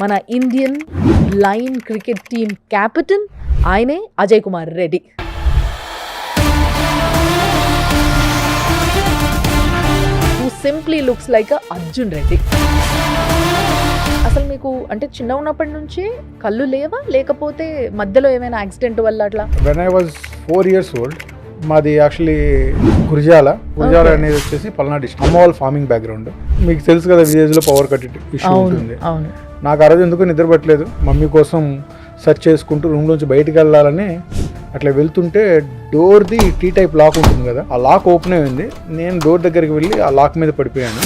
మన Indian lion cricket team captain ఆయనే Ajay Kumar Reddy. Who simply looks like Arjun Reddy. అసలు మీకు అంటే చిన్న ఉన్నప్పటి నుంచి కళ్ళు లేవా, లేకపోతే మధ్యలో ఏమైనా యాక్సిడెంట్ వల్ల అట్లా? When I was 4 years old, మాది యాక్చువల్లీ గురిజాల అనేది వచ్చేసి పల్నాడు డిస్ట్రిక్ట్. అమ్మ వాళ్ళ ఫార్మింగ్ బ్యాక్గ్రౌండ్. మీకు తెలుసు కదా, విలేజ్ లో పవర్ కట్ ఇష్యూ ఉంటుంది. నాకు ఆ రోజు ఎందుకు నిద్ర పట్టలేదు. మమ్మీ కోసం సెర్చ్ చేసుకుంటూ రూమ్ లోంచి బయటకు వెళ్ళాలని అట్లా వెళ్తుంటే డోర్ది టీ టైప్ లాక్ ఉంటుంది కదా, ఆ లాక్ ఓపెన్ అయింది. నేను డోర్ దగ్గరికి వెళ్ళి ఆ లాక్ మీద పడిపోయాను.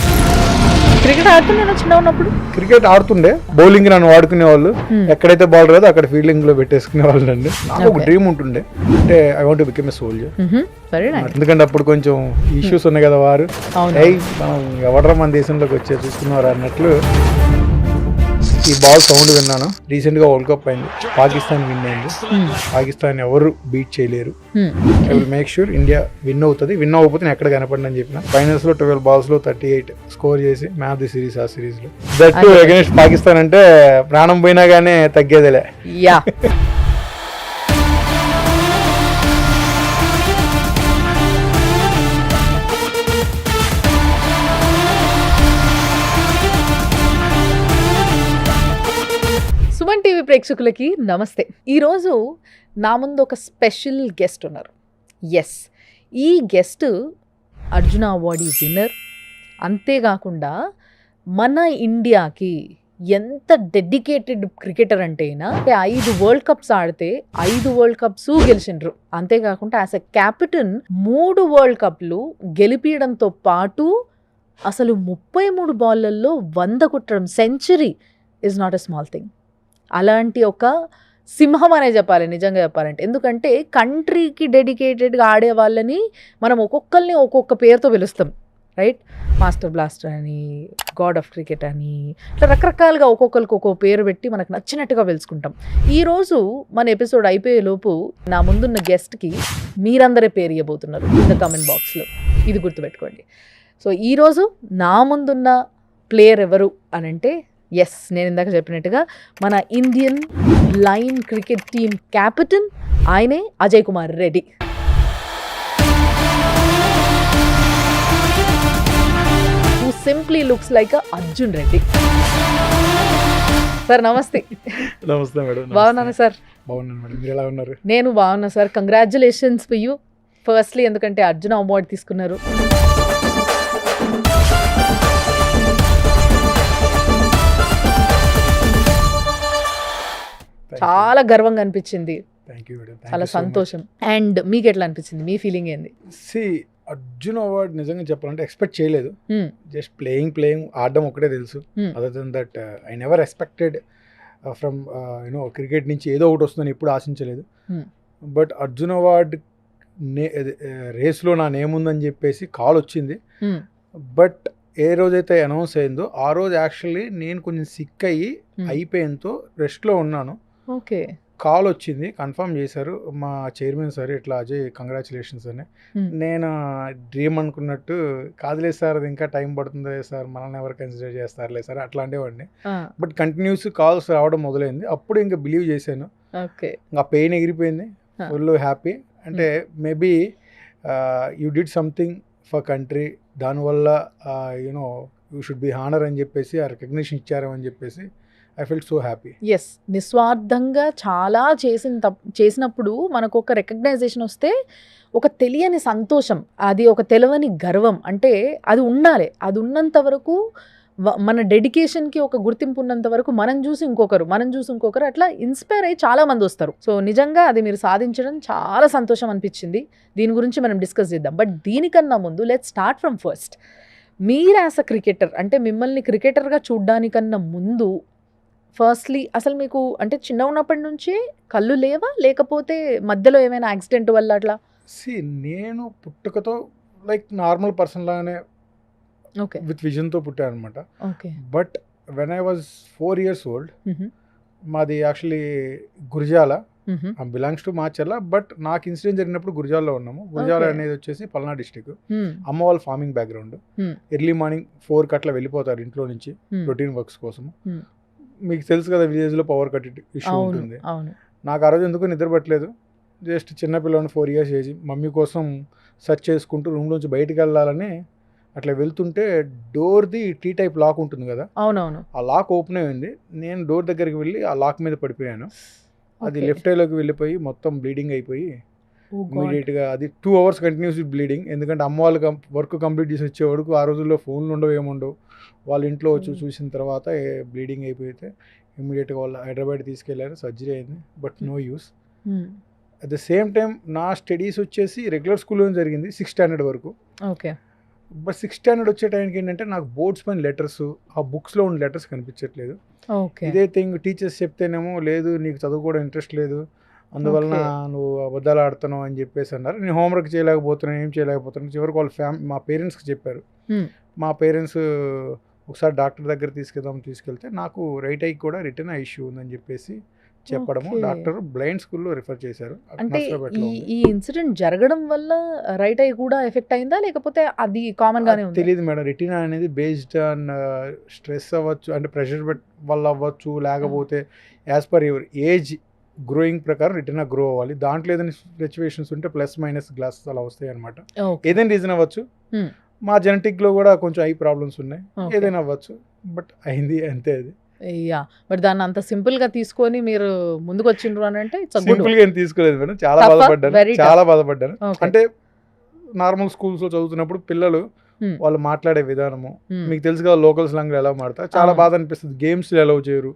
క్రికెట్ ఆడుతుండే చిన్న ఉన్నప్పుడు? క్రికెట్ ఆడుతుండే, బౌలింగ్ నన్ను వాడుకునే వాళ్ళు. ఎక్కడైతే బాల్ రాదో అక్కడ ఫీల్డింగ్ లో పెట్టేసుకునే వాళ్ళు అండి. నాకు ఒక డ్రీమ్ ఉంటుండే, అంటే I want to become a soldier. ఎందుకంటే అప్పుడు కొంచెం ఇష్యూస్ ఉన్నాయి కదా, వారు మనం ఎవడరా మన దేశంలోకి వచ్చే చూసుకున్నారు అన్నట్లు. ఈ బాల్ సౌండ్ విన్నాను. రీసెంట్ గా వరల్డ్ కప్ అయింది, పాకిస్తాన్ విన్ అయింది. పాకిస్తాన్ ఎవరు బీట్ చేయలేరు. I will make sure India win అవుతుంది. విన్ అవ్వకపోతే నేను ఎక్కడ కనపడిన అని చెప్పిన. ఫైనల్స్ లో 12 balls లో 38 స్కోర్ చేసి మ్యాన్ ఆఫ్ ది సిరీస్. ఆ సిరీస్ లో దట్ టు అగైన్స్ట్ పాకిస్తాన్ అంటే ప్రాణం పోయినా గానీ తగ్గేదిలే. యా సుమన్ టీవీ ప్రేక్షకులకి నమస్తే. ఈరోజు నా ముందు ఒక స్పెషల్ గెస్ట్ ఉన్నారు. ఎస్, ఈ గెస్ట్ అర్జున అవార్డు విన్నర్. అంతేకాకుండా మన ఇండియాకి ఎంత డెడికేటెడ్ క్రికెటర్ అంటే 5 వరల్డ్ కప్స్ ఆడితే 5 వరల్డ్ కప్స్ గెలిచిండ్రు. అంతేకాకుండా యాజ్ ఎ కెప్టెన్ 3 వరల్డ్ కప్లు గెలిపించడంతో పాటు అసలు 33 బాల్లలో 100 కొట్టడం, century is not a small thing. అలాంటి ఒక సింహం అనే చెప్పాలి నిజంగా చెప్పాలంటే. ఎందుకంటే కంట్రీకి డెడికేటెడ్గా ఆడే వాళ్ళని మనం ఒక్కొక్కరిని ఒక్కొక్క పేరుతో పిలుస్తాం, రైట్? మాస్టర్ బ్లాస్టర్ అని, గాడ్ ఆఫ్ క్రికెట్ అని, ఇట్లా రకరకాలుగా ఒక్కొక్కరికి ఒక్కొక్క పేరు పెట్టి మనకు నచ్చినట్టుగా పిలుచుకుంటాం. ఈరోజు మన ఎపిసోడ్ అయిపోయేలోపు నా ముందున్న గెస్ట్కి మీరందరే పేరు ఇవ్వబోతున్నారు కింద కామెంట్ బాక్స్లో. ఇది గుర్తుపెట్టుకోండి. సో ఈరోజు నా ముందున్న ప్లేయర్ ఎవరు అని అంటే, ఎస్, నేను ఇందాక చెప్పినట్టుగా మన Indian lion cricket team captain ఆయనే Ajay Kumar Reddy. Who simply looks like Arjun Reddy. Sir నమస్తే. నమస్తే మేడం. బాగున్నాను సార్. బాగున్నాను మేడం, మీరు ఎలా ఉన్నారు? నేను బాగున్నా sir. Congratulations for you firstly, ఎందుకంటే అర్జున అవార్డు తీసుకున్నారు. చాలా గర్వంగా అనిపించింది, చాలా సంతోషం. అండ్ మీకు ఎట్లా అనిపించింది? మీ ఫీలింగ్ ఏంది? అర్జున్ అవార్డ్ నిజంగా చెప్పాలంటే ఎక్స్పెక్ట్ చేయలేదు. జస్ట్ ప్లేయింగ్ ఆడడం ఒకటే తెలుసు. Other than that I never expected from cricket నుంచి ఏదో ఒకటి వస్తుందని ఎప్పుడు ఆశించలేదు. బట్ అర్జున్ అవార్డ్ రేస్లో నా నేమ్ ఉందని చెప్పేసి కాల్ వచ్చింది. బట్ ఏ రోజైతే అనౌన్స్ అయిందో ఆ రోజు యాక్చువల్లీ నేను కొంచెం సిక్ అయిపోయేంతో రెస్ట్లో ఉన్నాను. ఓకే, కాల్ వచ్చింది, కన్ఫర్మ్ చేశారు మా చైర్మన్ సార్, ఇట్లా అజయ్ కంగ్రాచులేషన్స్ అని. నేను డ్రీమ్ అనుకున్నట్టు, కాదులే సార్ అది ఇంకా టైం పడుతుందే సార్, మనల్ని ఎవరు కన్సిడర్ చేస్తారులే సార్ అట్లా అండేవాడిని. బట్ కంటిన్యూస్ కాల్స్ రావడం మొదలైంది. అప్పుడు ఇంకా బిలీవ్ చేశాను. ఇంకా పెయిన్ ఎగిరిపోయింది, ఫుల్ హ్యాపీ. అంటే maybe you did something for country, దానివల్ల you know you should be honour అని చెప్పేసి ఆ రికగ్నిషన్ ఇచ్చారని చెప్పేసి I felt so happy. Yes, నిస్వార్థంగా చాలా చేసినప్పుడు మనకు ఒక రికగ్నైజేషన్ వస్తే ఒక తెలియని సంతోషం, అది ఒక తెలియని గర్వం. అంటే అది ఉండాలి. అది ఉన్నంత వరకు, మన డెడికేషన్కి ఒక గుర్తింపు ఉన్నంత వరకు మనం చూసి ఇంకొకరు అట్లా ఇన్స్పైర్ అయ్యి చాలా మంది వస్తారు. సో నిజంగా అది మీరు సాధించడం చాలా సంతోషం అనిపించింది. దీని గురించి మనం డిస్కస్ చేద్దాం. బట్ దీనికన్నా ముందు లెట్స్ స్టార్ట్ ఫ్రమ్ ఫస్ట్. మీరు యాజ్ అ క్రికెటర్, అంటే మిమ్మల్ని క్రికెటర్గా చూడ్డానికన్నా ముందు ఫస్ట్లీ అసలు మీకు అంటే చిన్న ఉన్నప్పటి నుంచి కళ్ళు లేవా, లేకపోతే మధ్యలో ఏమైనా యాక్సిడెంట్ వల్ల అట్లా? నేను పుట్టుకతో లైక్ నార్మల్ పర్సన్ లాగానే విత్ విజన్తో పుట్టాను అనమాట. But when I was 4 years old, మాది actually Gurazala, belongs to Macherla. But నాకు ఇన్సిడెంట్ జరిగినప్పుడు గురిజాల్లో ఉన్నాము. గురిజాల అనేది వచ్చేసి పల్నాడు డిస్ట్రిక్ట్. అమ్మ వాళ్ళ ఫార్మింగ్ బ్యాక్గ్రౌండ్. ఎర్లీ మార్నింగ్ 4 అట్లా వెళ్ళిపోతారు ఇంట్లో నుంచి రొటీన్ వర్క్స్ కోసం. మీకు తెలుసు కదా విలేజ్లో పవర్ కట్ ఇష్యూ అవును ఉంటుంది. అవును నాకు ఆ రోజు ఎందుకు నిద్ర పట్టలేదు. జస్ట్ చిన్న పిల్లని 4 years ఏజ్ మమ్మీ కోసం సెర్చ్ చేసుకుంటూ రూమ్లోంచి బయటికి వెళ్ళాలని అట్లా వెళ్తుంటే డోర్ది టీ టైప్ లాక్ ఉంటుంది కదా, అవునవును ఆ లాక్ ఓపెన్ అయింది. నేను డోర్ దగ్గరికి వెళ్ళి ఆ లాక్ మీద పడిపోయాను. అది Okay. లెఫ్ట్ ఐలోకి వెళ్ళిపోయి మొత్తం బ్లీడింగ్ అయిపోయి Oh God. ఇమీడియట్గా అది 2 hours కంటిన్యూస్ బ్లీడింగ్. ఎందుకంటే అమ్మ వాళ్ళు వర్క్ కంప్లీట్ చేసి వచ్చే వరకు ఆ రోజుల్లో ఫోన్లు ఉండవు ఏముండవు. వాళ్ళ ఇంట్లో వచ్చి చూసిన తర్వాత బ్లీడింగ్ అయిపోతే ఇమీడియట్గా వాళ్ళు హైదరాబాద్ తీసుకెళ్లారు, సర్జరీ అయింది. But no use. Hmm. At the same time నా స్టడీస్ వచ్చేసి రెగ్యులర్ స్కూల్లో జరిగింది 6th standard వరకు. Okay. బట్ 6th standard వచ్చే టైంకి ఏంటంటే నాకు బోర్డ్స్ పైన లెటర్స్, ఆ బుక్స్లో ఉన్న లెటర్స్ కనిపించట్లేదు. Okay. ఇదే థింగ్ టీచర్స్ చెప్తేనేమో లేదు నీకు చదువుకోవడం ఇంట్రెస్ట్ లేదు, అందువలన నువ్వు అబద్ధాలు ఆడుతున్నావు అని చెప్పేసి అన్నారు. నేను హోంవర్క్ చేయలేకపోతున్నాను, ఏం చేయలేకపోతున్నాను. చివరికి వాళ్ళ మా పేరెంట్స్కి చెప్పారు. Hmm. మా పేరెంట్స్ ఒకసారి డాక్టర్ దగ్గర తీసుకెళ్తే నాకు రైట్ ఐకి కూడా రిటర్న్ ఐ ఇష్యూ ఉందని చెప్పేసి చెప్పడము. Okay. డాక్టర్ బ్లైండ్ స్కూల్లో రిఫర్ చేశారు. అంటే ఈ ఇన్సిడెంట్ జరగడం వల్ల రైట్ ఐ కూడా ఎఫెక్ట్ అయిందా లేకపోతే అది కామన్ గానే ఉంది? తెలియదు మేడం. రెటీనా అనేది బేస్డ్ ఆన్ స్ట్రెస్ అవ్వచ్చు, అంటే ప్రెషర్ వల్ల అవ్వచ్చు, లేకపోతే as per your age growing ప్రకారం రెటీనా గ్రో అవ్వాలి. దాంట్లో ఏదైనా సిచ్యువేషన్స్ ఉంటే ప్లస్ మైనస్ గ్లాసెస్ అలా వస్తాయి అనమాట. ఏదైనా రీజన్ అవ్వచ్చు. మా జెనెటిక్లో కూడా కొంచెం ఐ ప్రాబ్లమ్స్ ఉన్నాయి. ఏదైనా అవ్వచ్చు, బట్ అయింది అంతే. అది యా, బట్ దాన్ని అంత సింపుల్ గా తీసుకొని మీరు ముందుకు వచ్చిండ్రు అని అంటే సింపుల్ గా ఏం తీసుకోలేదు మేడం. చాలా Tough, బాధపడ్డాను, very tough. చాలా బాధపడ్డాను. Okay. అంటే నార్మల్ స్కూల్స్ లో చదువుతున్నప్పుడు పిల్లలు వాళ్ళు మాట్లాడే విధానము మీకు తెలుసు కదా, లోకల్ స్లాంగ్ ఎలా మాడతారు. చాలా బాధ అనిపిస్తుంది. గేమ్స్ ఎలా చేయరు,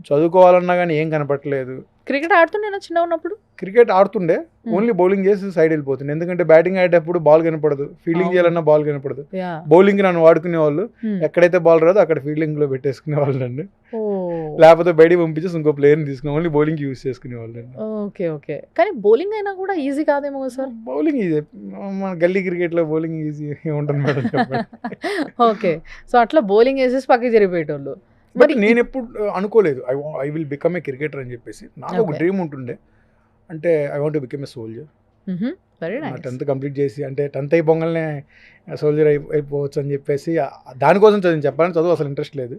చదువుకోవాలన్నా కానీ ఏం కనపట్లేదు. క్రికెట్ ఆడుతుండేనా చిన్న ఉన్నప్పుడు? క్రికెట్ ఆడుతుండే, ఓన్లీ బౌలింగ్ చేసి సైడ్ వెళ్ళిపోతుంది. ఎందుకంటే బ్యాటింగ్ ఆడేటప్పుడు బాల్ కనపడదు, ఫీల్డింగ్ చేయాలన్నా బాల్ కనపడదు. బౌలింగ్ నన్ను వాడుకునే వాళ్ళు, ఎక్కడైతే బాల్ రాదో అక్కడ ఫీల్డింగ్ లో పెట్టేసుకునే వాళ్ళు నన్ను. లేకపోతే బయట పంపించేసి ఇంకో ప్లేయర్ని తీసుకునే, ఓన్లీ బౌలింగ్ యూజ్ చేసుకునే వాళ్ళు. ఓకే ఓకే, కానీ బౌలింగ్ అయినా కూడా ఈజీ కాదేమో సార్? బౌలింగ్ ఈజీ, మన గల్లీ క్రికెట్ లో బౌలింగ్ ఈజీ ఉంటుంది మేడం. ఓకే, సో అట్లా బౌలింగ్ వేసేసి పక్కకి జరిగిపోయేటోళ్ళు. మరి నేను ఎప్పుడు అనుకోలేదు I will become a cricketer అని చెప్పేసి. నాకు ఒక డ్రీమ్ ఉంటుండే, అంటే I want to become a soldier. నా 10th కంప్లీట్ చేసి, అంటే 10th అయిపోగానే సోల్జర్ అయిపోవచ్చు అని చెప్పేసి దానికోసం చదివి. చెప్పాలని చదువు అసలు ఇంట్రెస్ట్ లేదు.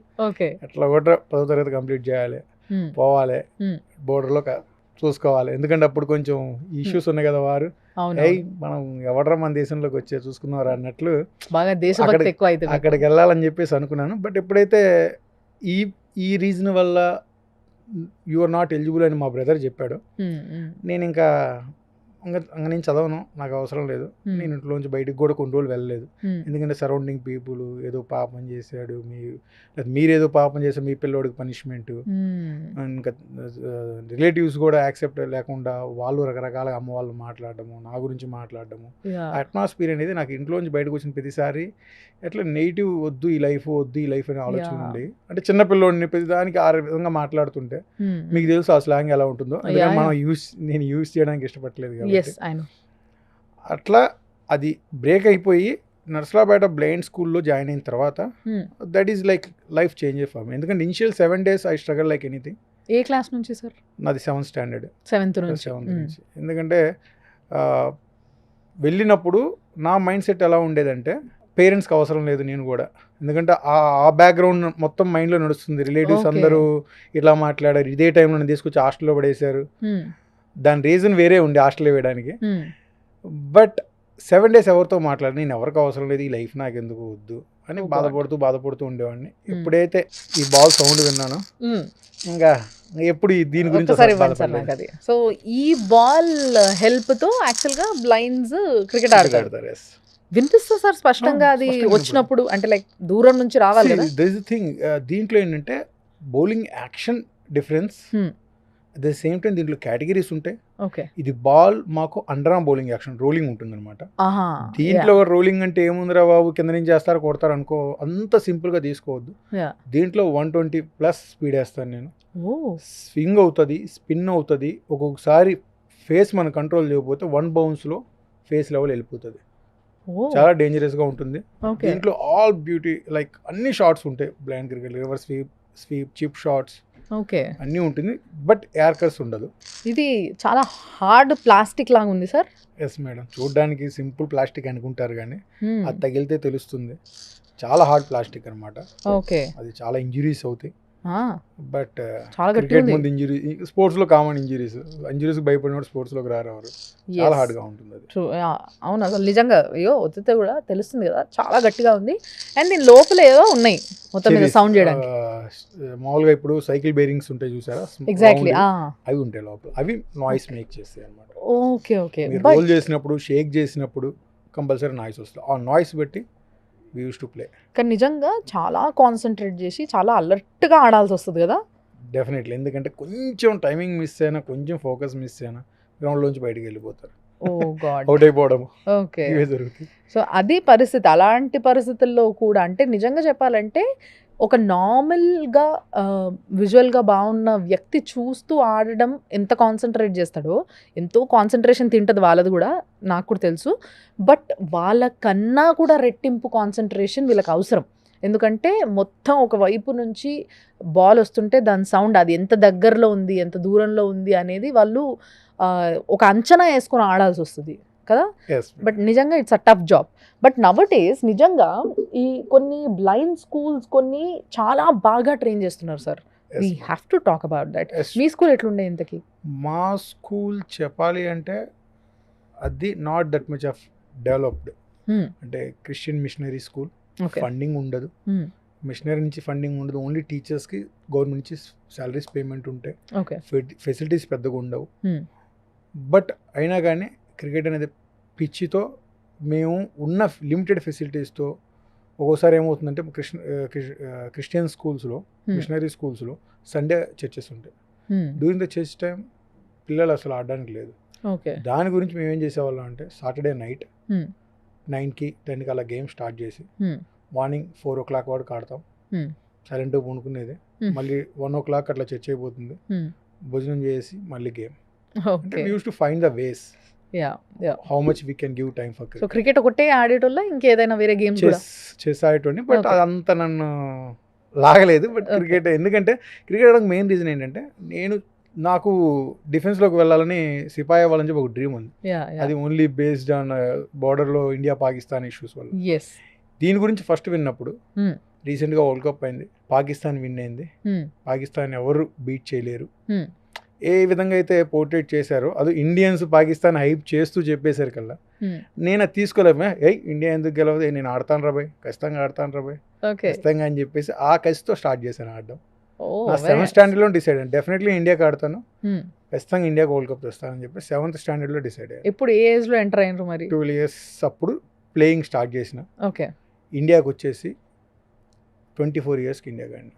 అట్లా కూడా 10వ తరగతి కంప్లీట్ చేయాలి, పోవాలి, బోర్డర్లో చూసుకోవాలి. ఎందుకంటే అప్పుడు కొంచెం ఇష్యూస్ ఉన్నాయి కదా, వారు మనం ఎవడరా మన దేశంలోకి వచ్చే చూసుకున్నారు అన్నట్లు అక్కడికి వెళ్ళాలని చెప్పేసి అనుకున్నాను. బట్ ఎప్పుడైతే ఈ రీజన్ వల్ల యు ఆర్ నాట్ ఎలిజిబుల్ అని మా బ్రదర్ చెప్పాడు, నేను ఇంకా నేను చదవను, నాకు అవసరం లేదు. నేను ఇంట్లోంచి బయటకు కూడా కొన్ని రోజులు వెళ్ళలేదు. ఎందుకంటే సరౌండింగ్ పీపుల్ ఏదో పాపం చేశాడు, మీరేదో పాపం చేశారు, మీ పిల్లోడికి పనిష్మెంట్, ఇంకా రిలేటివ్స్ కూడా యాక్సెప్ట్ లేకుండా వాళ్ళు రకరకాలుగా అమ్మ వాళ్ళు మాట్లాడడము, నా గురించి మాట్లాడడము. అట్మాస్ఫియర్ అనేది నాకు ఇంట్లోంచి బయటకు వచ్చిన ప్రతిసారి ఎట్లా నెగిటివ్, వద్దు ఈ లైఫ్, వద్దు ఈ లైఫ్ అనే ఆలోచన ఉండి, అంటే చిన్న పిల్లోడిని ప్రతిదానికి ఆ విధంగా మాట్లాడుతుంటే మీకు తెలుసు ఆ స్లాంగ్ ఎలా ఉంటుందో. నేను యూజ్ చేయడానికి ఇష్టపడలేదు కాబట్టి అట్లా అది బ్రేక్ అయిపోయి నర్సరావుపేట బ్లైండ్ స్కూల్లో జాయిన్ అయిన తర్వాత that is like life change for me. ఎందుకంటే initial 7 days I struggle like anything. ఏ క్లాస్ నుంచి సార్? నాది 7th standard. 7th నుంచి. ఎందుకంటే వెళ్ళినప్పుడు నా మైండ్ సెట్ ఎలా ఉండేదంటే, పేరెంట్స్కి అవసరం లేదు నేను కూడా, ఎందుకంటే ఆ బ్యాక్గ్రౌండ్ మొత్తం మైండ్లో నడుస్తుంది. రిలేటివ్స్ అందరూ ఇట్లా మాట్లాడారు, ఇదే టైంలో నన్ను తీసుకొచ్చి హాస్టల్లో పడేశారు. దాని రీజన్ వేరే ఉండే హాస్టల్లో వేయడానికి. బట్ 7 days ఎవరితో మాట్లాడి, నేను ఎవరికి అవసరం లేదు, ఈ లైఫ్ నాకు ఎందుకు వద్దు అని బాధపడుతూ ఉండేవాడిని. ఎప్పుడైతే ఈ బాల్ సౌండ్ విన్నానో ఇంకా ఎప్పుడు దీని గురించి. సో ఈ బాల్ హెల్ప్ తో యాక్చువల్ గా బ్లైండ్స్ క్రికెట్ ఆడతారు. వినిపిస్తా సార్ స్పష్టంగా అది వచ్చినప్పుడు, అంటే లైక్ దూరం నుంచి రావాలి కదా. దిస్ థింగ్ దీంట్లో ఏంటంటే bowling action difference, at the same time దీంట్లో కేటగిరీస్ ఉంటాయి. ఇది బాల్ మాకు under arm bowling action, rolling ఉంటుంది అనమాట. దీంట్లో రోలింగ్ అంటే ఏముందిరా బాబు, కింద నుంచి చేస్తారు కొడతారు అనుకో, అంత సింపుల్ గా తీసుకోవద్దు. దీంట్లో 120+ స్పీడ్ వేస్తాను నేను. స్వింగ్ అవుతుంది, స్పిన్ అవుతుంది. ఒక్కొక్కసారి ఫేస్ మనం కంట్రోల్ చేయకపోతే 1 bounce లో ఫేస్ లెవెల్ వెళ్ళిపోతుంది. చాలా డేంజరస్ గా ఉంటుంది. దీంట్లో ఆల్ బ్యూటీ లైక్ అన్ని షాట్స్ ఉంటాయి. Blind cricket, reverse sweep, chip shots అన్నీ ఉంటుంది. బట్ ఎయిర్ కర్స్ ఉండదు. ఇది చాలా హార్డ్ ప్లాస్టిక్ లాగా ఉంది సార్. ఎస్ మేడం, చూడడానికి సింపుల్ ప్లాస్టిక్ అనుకుంటారు కానీ అది తగిలితే తెలుస్తుంది చాలా హార్డ్ ప్లాస్టిక్ అనమాట. అది చాలా ఇంజురీస్ అవుతాయి. బట్ చాలా గట్టిగా క్రికెట్ ఉంది. ముందు ఇంజరీ, స్పోర్ట్స్ లో కామన్ ఇంజరీస్ భయపడినప్పుడు స్పోర్ట్స్ లోకి రారు. చాలా హార్డ్ గా ఉంటుంది అది. అవును, అసలు నిజంగా అయ్యో వదిలితే కూడా తెలుస్తుంది కదా, చాలా గట్టిగా ఉంది. అండ్ దీని లోపల ఏదో ఉన్నాయి మొత్తం మీద సౌండ్ చేయడానికి. మామూలుగా ఇప్పుడు సైకిల్ బేరింగ్స్ ఉంటాయి చూసారా, ఎగ్జాక్ట్లీ. అవి ఉంటాయి లోపల. అవి నాయిస్ మేక్ చేస్తాయి అనమాట. Okay okay. మీరు రోల్ చేసినప్పుడు, షేక్ చేసినప్పుడు కంపల్సరీ నాయిస్ వస్తుంది. ఆ నాయిస్ బట్టి we used to play. కానీ నిజంగా చాలా కాన్సన్ట్రేట్ చేసి చాలా అలర్ట్గా ఆడాల్సి వస్తుంది కదా. డెఫినెట్లీ, ఎందుకంటే కొంచెం టైమింగ్ మిస్ అయినా, కొంచెం ఫోకస్ మిస్ అయినా గ్రౌండ్లోంచి బయటికి వెళ్ళిపోతారు, ఓ గాడ్. అవుట్ అయిపోవడం ఓకే. ఇవే జరుగుతాయి. సో అది పరిస్థితి. అలాంటి పరిస్థితుల్లో కూడా అంటే నిజంగా చెప్పాలంటే ఒక నార్మల్గా విజువల్గా బాగున్న వ్యక్తి చూస్తూ ఆడడం ఎంత కాన్సన్ట్రేట్ చేస్తాడో, ఎంతో కాన్సన్ట్రేషన్ తింటుంది వాళ్ళది కూడా, నాకు కూడా తెలుసు. బట్ వాళ్ళకన్నా కూడా రెట్టింపు కాన్సన్ట్రేషన్ వీళ్ళకి అవసరం. ఎందుకంటే మొత్తం ఒక వైపు నుంచి బాల్ వస్తుంటే దాని సౌండ్, అది ఎంత దగ్గరలో ఉంది, ఎంత దూరంలో ఉంది అనేది వాళ్ళు ఒక అంచనా వేసుకొని ఆడాల్సి వస్తుంది కదా. బట్ నిజంగా it's a tough job. But నవడేస్ నిజంగా ఈ కొన్ని బ్లైండ్ స్కూల్స్ కొన్ని చాలా బాగా ట్రైన్ చేస్తున్నారు sir. We have to talk about that. Me school ఎట్లుండే ఇంతకి? మా స్కూల్ చెప్పాలి అంటే అది not that much of developed. అంటే క్రిస్టియన్ మిషనరీ స్కూల్, ఫండింగ్ ఉండదు, మిషనరీ నుంచి ఫండింగ్ ఉండదు, ఓన్లీ టీచర్స్కి గవర్నమెంట్ నుంచి శాలరీస్ పేమెంట్ ఉంటాయి, ఫెసిలిటీస్ పెద్దగా ఉండవు. బట్ అయినా కానీ క్రికెట్ అనేది పిచ్చితో మేము ఉన్న లిమిటెడ్ ఫెసిలిటీస్తో ఒక్కోసారి ఏమవుతుందంటే క్రిస్టియన్ స్కూల్స్లో, మిషనరీ స్కూల్స్లో సండే చర్చెస్ ఉంటాయి. డ్యూరింగ్ ద చర్చ్ టైం పిల్లలు అసలు ఆడడానికి లేదు. దాని గురించి మేము ఏం చేసేవాళ్ళం అంటే సాటర్డే నైట్ 9కి 10కి అలా గేమ్ స్టార్ట్ చేసి మార్నింగ్ 4 o'clock వరకు ఆడతాం, సైలెంట్గా పండుకునేది. మళ్ళీ 1 o'clock అట్లా చర్చ్ అయిపోతుంది, భోజనం చేసి మళ్ళీ game. We used to find the ways how much we can give time for cricket. So cricket ఒకటే ఆడేటోళ్ళ ఇంకేదైనా వేరే గేమ్స్ కూడా చేసేటోని, బట్ అదంతా నన్ను లాగలేదు. బట్ క్రికెట్, ఎందుకంటే క్రికెట్ ఆడడానికి మెయిన్ రీజన్ ఏంటంటే నాకు డిఫెన్స్లోకి వెళ్ళాలని, సిపాయి అవ్వాలని చెప్పి ఒక డ్రీమ్ ఉంది. అది ఓన్లీ బేస్డ్ ఆన్ బార్డర్లో ఇండియా పాకిస్తాన్ ఇష్యూస్ వల్ల. దీని గురించి ఫస్ట్ విన్నప్పుడు రీసెంట్గా వరల్డ్ కప్ అయింది, పాకిస్తాన్ విన్ అయింది. పాకిస్తాన్ ఎవరు బీట్ చేయలేరు. ఏ విధంగా అయితే పోర్ట్రేట్ చేశారో అది ఇండియన్స్ పాకిస్తాన్ హైప్ చేస్తూ చెప్పేశారు కల్లా నేను అది తీసుకోలేమే, ఇండియా ఎందుకు గెలవదు, నేను ఆడతాను రాబాయ్, ఖచ్చితంగా ఆడతాను రాబాయ్, ఖచ్చితంగా అని చెప్పేసి ఆ కసితో స్టార్ట్ చేశాను ఆడడం. నా 7th స్టాండర్డ్లో డిసైడ్ అయ్యాను, డెఫినెట్లీ ఇండియాకి ఆడతాను, ఖచ్చితంగా ఇండియాకి వరల్డ్ కప్ తెస్తానని చెప్పి 7th స్టాండర్డ్లో డిసైడ్ అయ్యాను. ఇప్పుడు ఏ ఏజ్లో ఎంటర్ అయినారు మరి? 12 years అప్పుడు ప్లేయింగ్ స్టార్ట్ చేసిన. ఇండియాకి వచ్చేసి 24 yearsకి ఇండియాకి ఆడిన.